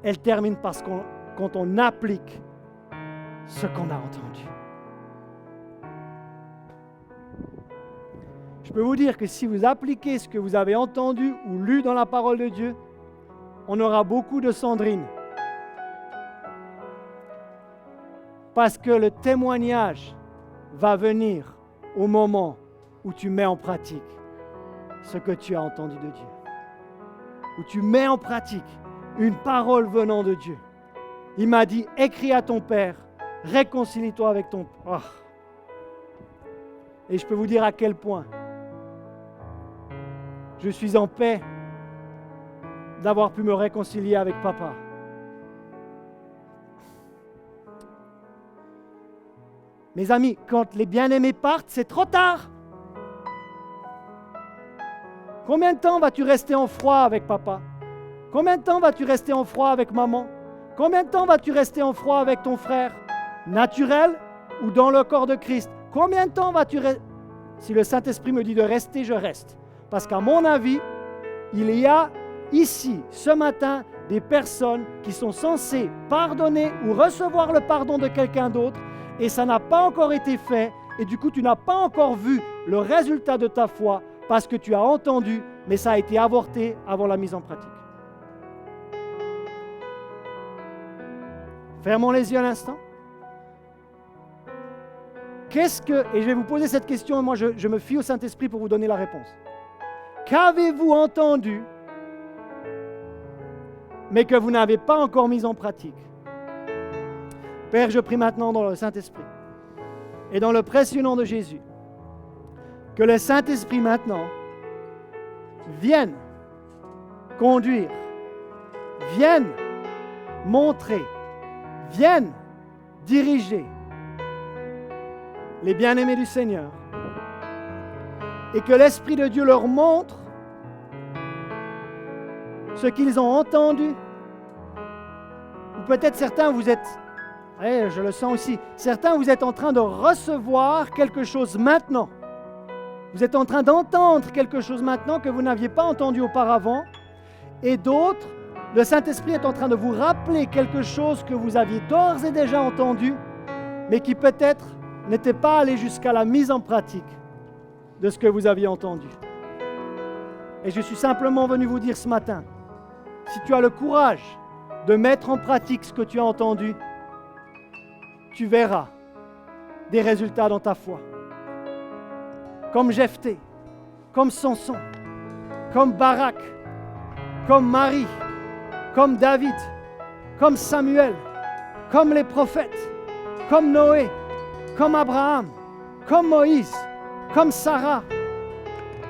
Elle termine quand on applique ce qu'on a entendu. Je peux vous dire que si vous appliquez ce que vous avez entendu ou lu dans la parole de Dieu, on aura beaucoup de Sandrine. Parce que le témoignage va venir au moment où tu mets en pratique ce que tu as entendu de Dieu. Où tu mets en pratique une parole venant de Dieu. Il m'a dit, écris à ton Père, réconcilie-toi avec ton Père. Oh. Et je peux vous dire à quel point je suis en paix d'avoir pu me réconcilier avec Papa. Mes amis, quand les bien-aimés partent, c'est trop tard. Combien de temps vas-tu rester en froid avec papa? Combien de temps vas-tu rester en froid avec maman? Combien de temps vas-tu rester en froid avec ton frère? Naturel ou dans le corps de Christ? Combien de temps vas-tu rester? Si le Saint-Esprit me dit de rester, je reste. Parce qu'à mon avis, il y a ici, ce matin, des personnes qui sont censées pardonner ou recevoir le pardon de quelqu'un d'autre et ça n'a pas encore été fait et du coup, tu n'as pas encore vu le résultat de ta foi parce que tu as entendu, mais ça a été avorté avant la mise en pratique. Fermons les yeux un instant. Et je vais vous poser cette question, et moi je me fie au Saint-Esprit pour vous donner la réponse. Qu'avez-vous entendu, mais que vous n'avez pas encore mis en pratique? Père, je prie maintenant dans le Saint-Esprit et dans le précieux nom de Jésus, que le Saint-Esprit maintenant vienne conduire, vienne montrer, vienne diriger les bien-aimés du Seigneur et que l'Esprit de Dieu leur montre ce qu'ils ont entendu. Ou peut-être certains, vous êtes, je le sens aussi, certains, vous êtes en train de recevoir quelque chose maintenant. Vous êtes en train d'entendre quelque chose maintenant que vous n'aviez pas entendu auparavant. Et d'autres, le Saint-Esprit est en train de vous rappeler quelque chose que vous aviez d'ores et déjà entendu, mais qui peut-être n'était pas allé jusqu'à la mise en pratique de ce que vous aviez entendu. Et je suis simplement venu vous dire ce matin, si tu as le courage de mettre en pratique ce que tu as entendu, tu verras des résultats dans ta foi. Comme Jephthé, comme Samson, comme Barak, comme Marie, comme David, comme Samuel, comme les prophètes, comme Noé, comme Abraham, comme Moïse, comme Sarah,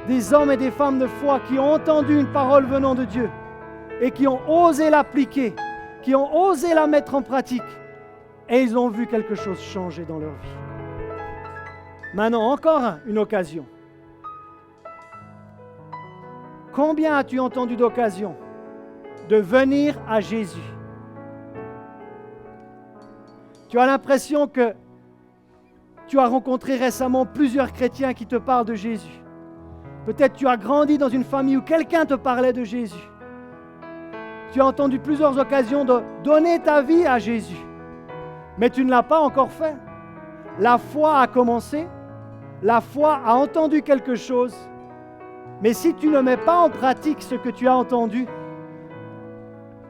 des hommes et des femmes de foi qui ont entendu une parole venant de Dieu et qui ont osé l'appliquer, qui ont osé la mettre en pratique et ils ont vu quelque chose changer dans leur vie. Maintenant, encore une occasion. Combien as-tu entendu d'occasions de venir à Jésus? Tu as l'impression que tu as rencontré récemment plusieurs chrétiens qui te parlent de Jésus. Peut-être tu as grandi dans une famille où quelqu'un te parlait de Jésus. Tu as entendu plusieurs occasions de donner ta vie à Jésus. Mais tu ne l'as pas encore fait. La foi a commencé. La foi a entendu quelque chose. Mais si tu ne mets pas en pratique ce que tu as entendu,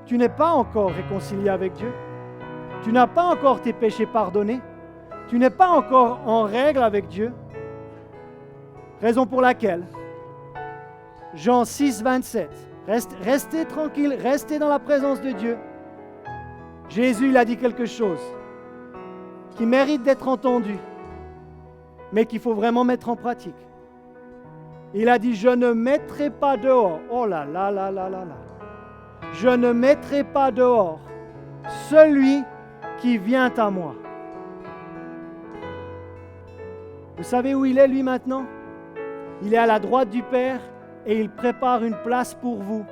tu n'es pas encore réconcilié avec Dieu. Tu n'as pas encore tes péchés pardonnés. Tu n'es pas encore en règle avec Dieu. Raison pour laquelle, Jean 6, 27, restez tranquille, restez dans la présence de Dieu. Jésus, il a dit quelque chose qui mérite d'être entendu, mais qu'il faut vraiment mettre en pratique. Il a dit, je ne mettrai pas dehors, oh là là là là là là, je ne mettrai pas dehors celui qui vient à moi. Vous savez où il est, lui, maintenant? Il est à la droite du Père et il prépare une place pour vous.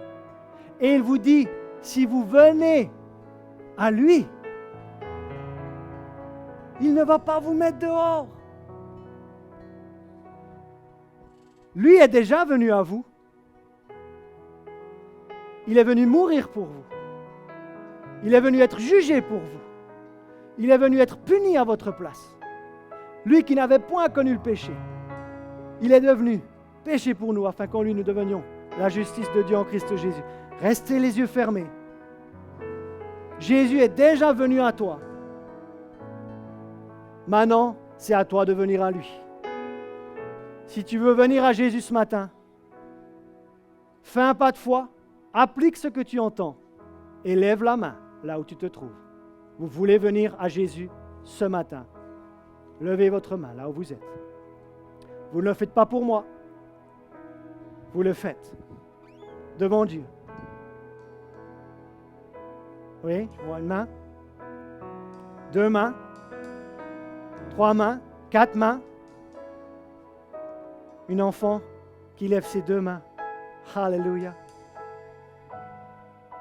Et il vous dit, si vous venez à lui, il ne va pas vous mettre dehors. Lui est déjà venu à vous. Il est venu mourir pour vous. Il est venu être jugé pour vous. Il est venu être puni à votre place. Lui qui n'avait point connu le péché, il est devenu péché pour nous, afin qu'en lui nous devenions la justice de Dieu en Christ Jésus. Restez les yeux fermés. Jésus est déjà venu à toi. Maintenant, c'est à toi de venir à lui. Si tu veux venir à Jésus ce matin, fais un pas de foi, applique ce que tu entends et lève la main là où tu te trouves. Vous voulez venir à Jésus ce matin. Levez votre main là où vous êtes. Vous ne le faites pas pour moi. Vous le faites devant Dieu. Oui, je vois une main, 2 mains, 3 mains, 4 mains. Une enfant qui lève ses 2 mains. Alléluia.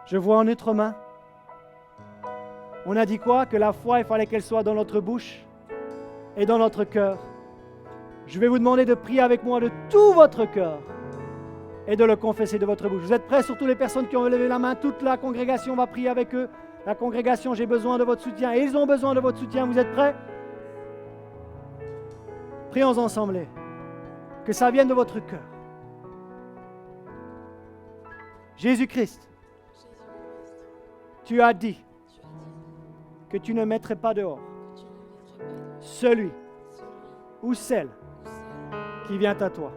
Je vois une autre main. On a dit quoi? Que la foi, il fallait qu'elle soit dans notre bouche et dans notre cœur. Je vais vous demander de prier avec moi de tout votre cœur et de le confesser de votre bouche. Vous êtes prêts? Surtout les personnes qui ont levé la main, toute la congrégation va prier avec eux. La congrégation, j'ai besoin de votre soutien et ils ont besoin de votre soutien. Vous êtes prêts? Prions ensemble. Que ça vienne de votre cœur. Jésus-Christ, tu as dit que tu ne mettrais pas dehors celui ou celle qui vient à toi.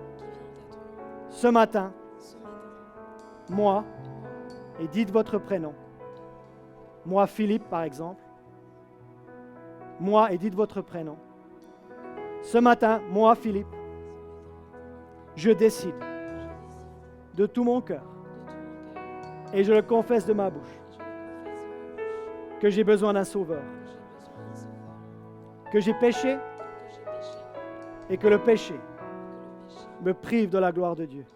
Ce matin, moi, et dites votre prénom. Moi, Philippe, par exemple. Moi, et dites votre prénom. Ce matin, moi, Philippe, je décide de tout mon cœur et je le confesse de ma bouche que j'ai besoin d'un sauveur, que j'ai péché et que le péché me prive de la gloire de Dieu.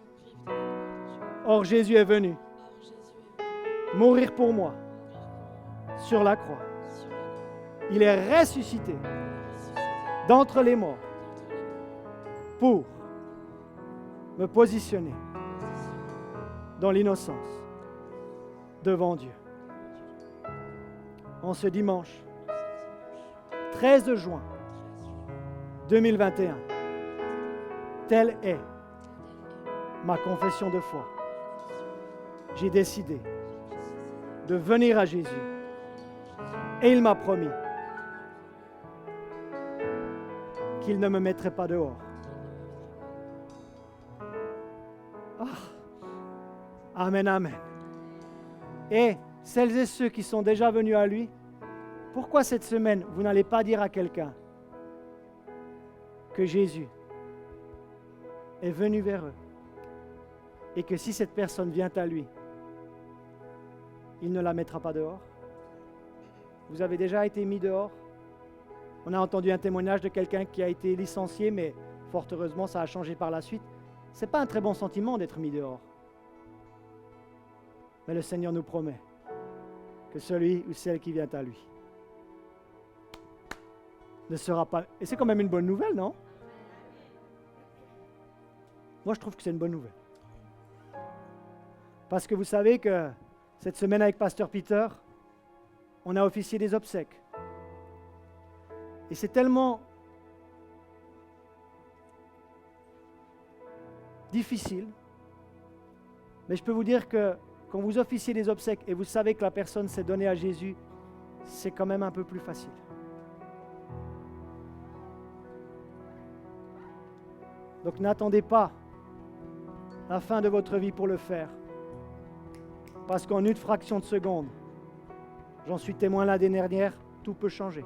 Or Jésus est venu mourir pour moi sur la croix. Il est ressuscité d'entre les morts pour me positionner dans l'innocence devant Dieu. En ce dimanche 13 juin 2021, telle est ma confession de foi. J'ai décidé de venir à Jésus et il m'a promis qu'il ne me mettrait pas dehors. Amen, amen. Et celles et ceux qui sont déjà venus à lui, pourquoi cette semaine, vous n'allez pas dire à quelqu'un que Jésus est venu vers eux et que si cette personne vient à lui, il ne la mettra pas dehors? Vous avez déjà été mis dehors? On a entendu un témoignage de quelqu'un qui a été licencié, mais fort heureusement, ça a changé par la suite. Ce n'est pas un très bon sentiment d'être mis dehors. Mais le Seigneur nous promet que celui ou celle qui vient à lui ne sera pas... Et c'est quand même une bonne nouvelle, non? Moi, je trouve que c'est une bonne nouvelle. Parce que vous savez que cette semaine avec Pasteur Peter, on a officié des obsèques. Et c'est tellement difficile, mais je peux vous dire que quand vous officiez des obsèques et vous savez que la personne s'est donnée à Jésus, c'est quand même un peu plus facile. Donc n'attendez pas la fin de votre vie pour le faire. Parce qu'en une fraction de seconde, j'en suis témoin l'année dernière, tout peut changer.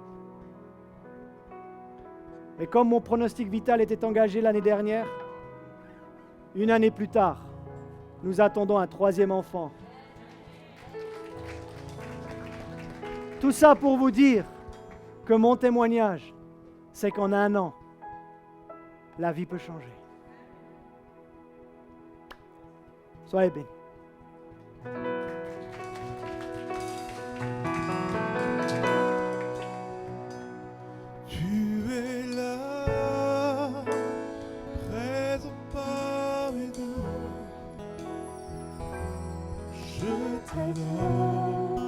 Et comme mon pronostic vital était engagé l'année dernière, une année plus tard, nous attendons un 3e enfant. Tout ça pour vous dire que mon témoignage, c'est qu'en 1 an, la vie peut changer. Soyez bénis. Tu es là, présent parmi nous. Je t'adore,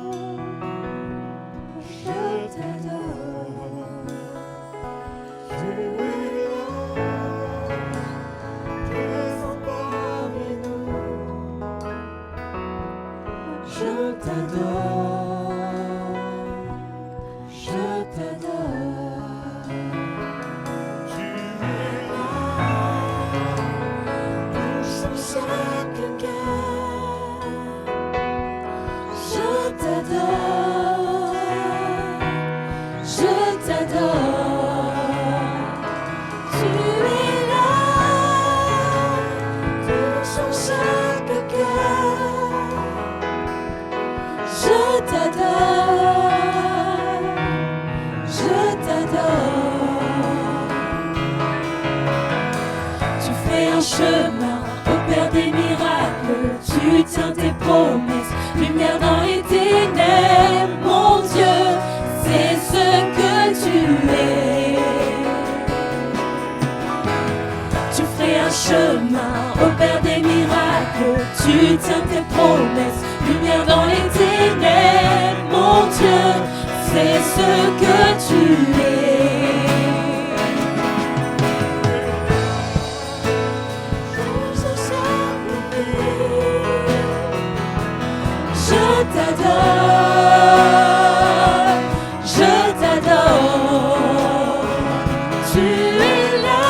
je t'adore. Tu es là, présent parmi nous. Je t'adore, je t'adore. Tu es là, touchant chaque cœur. Je t'adore, je t'adore. Tu es là, touchant chaque cœur. Je t'adore, je t'adore. Tu fais un chemin, opères des miracles, tu tiens tes promesses, lumière dans les ténèbres, mon Dieu, c'est ce que tu es. Tu fais un chemin, opères des miracles, tu tiens tes promesses, lumière dans les ténèbres, mon Dieu, c'est ce que tu es. Je t'adore, je t'adore. Tu es là,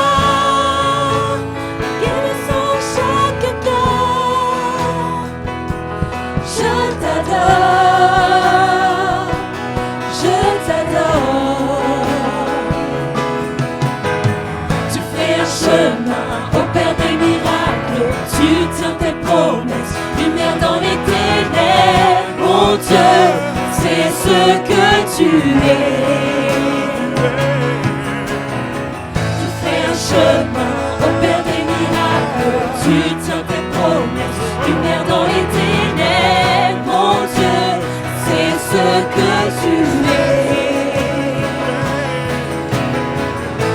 guérissant chaque cœur. Je t'adore, je t'adore. Tu fais un chemin, opères des miracles, tu tiens tes promesses, lumière dans les ténèbres, mon Dieu, c'est ce que tu es. Tu fais un chemin, opères des miracles, tu tiens tes promesses, lumière dans les ténèbres, mon Dieu, c'est ce que tu es.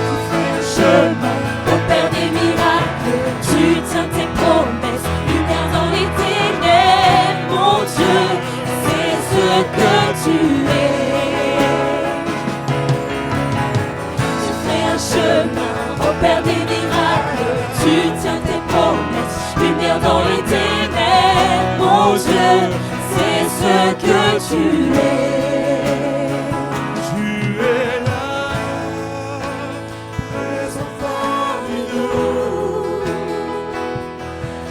Tu fais un chemin, opères des miracles, tu tiens tes promesses, lumière dans les ténèbres, mon Dieu, c'est ce que tu es. Tu fais un chemin, opères des miracles, tu tiens tes promesses, lumière dans les ténèbres, mon Dieu, c'est ce que tu es. Tu es là, présent parmi nous.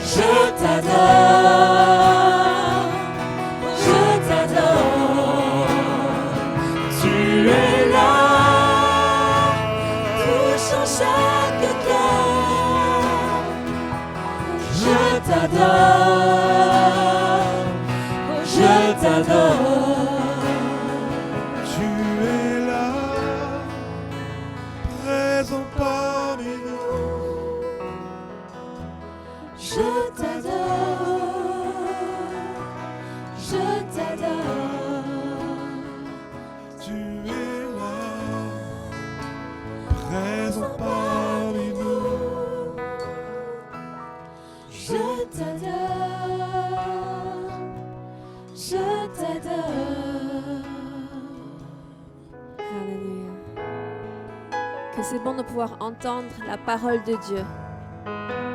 Je t'adore, je t'adore. Tu es là, touchant chaque cœur. Je t'adore. je t'adore. Tu es là, présent parmi nous. Je t'adore, je t'adore. Tu es là, présent parmi nous. Je t'adore, je t'adore. Alléluia. Que c'est bon de pouvoir entendre la parole de Dieu.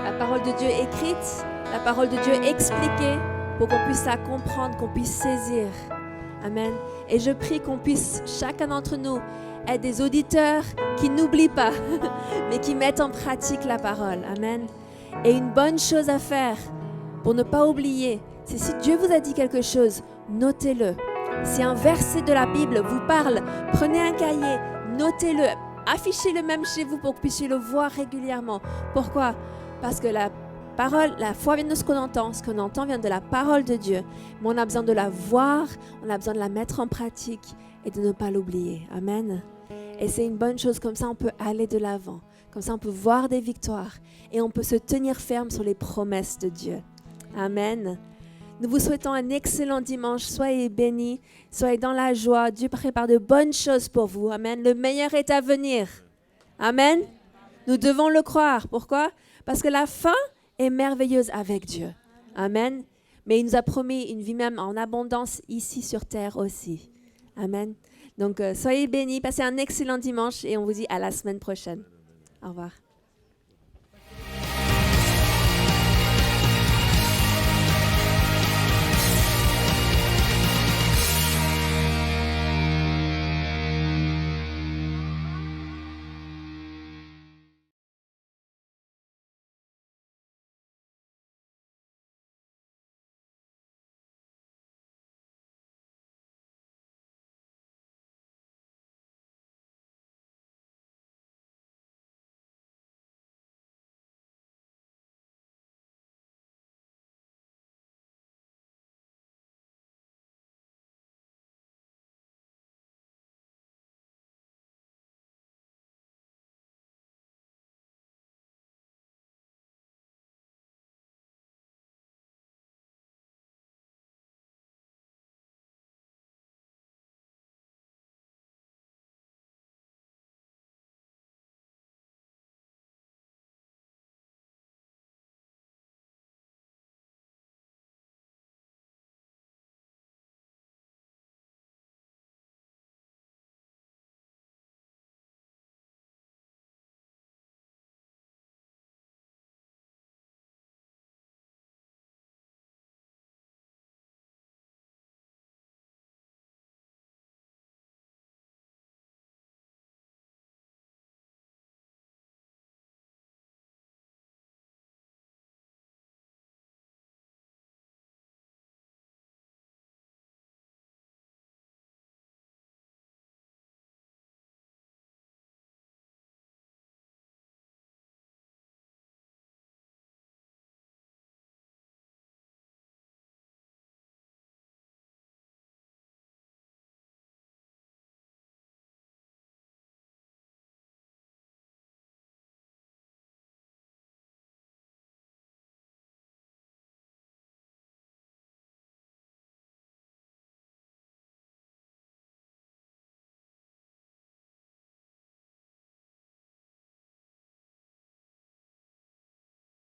La parole de Dieu écrite, la parole de Dieu expliquée, pour qu'on puisse la comprendre, qu'on puisse saisir. Amen. Et je prie qu'on puisse, chacun d'entre nous, être des auditeurs qui n'oublient pas, mais qui mettent en pratique la parole. Amen. Et une bonne chose à faire, pour ne pas oublier, c'est si Dieu vous a dit quelque chose, notez-le. Si un verset de la Bible vous parle, prenez un cahier, notez-le, affichez-le même chez vous pour que vous puissiez le voir régulièrement. Pourquoi ? Parce que la foi vient de ce qu'on entend vient de la parole de Dieu. Mais on a besoin de la voir, on a besoin de la mettre en pratique et de ne pas l'oublier. Amen. Et c'est une bonne chose, comme ça on peut aller de l'avant. Comme ça on peut voir des victoires et on peut se tenir ferme sur les promesses de Dieu. Amen. Nous vous souhaitons un excellent dimanche. Soyez bénis, soyez dans la joie. Dieu prépare de bonnes choses pour vous. Amen. Le meilleur est à venir. Amen. Nous devons le croire. Pourquoi ? Parce que la fin est merveilleuse avec Dieu. Amen. Mais il nous a promis une vie même en abondance ici sur terre aussi. Amen. Donc, soyez bénis, passez un excellent dimanche et on vous dit à la semaine prochaine. Au revoir.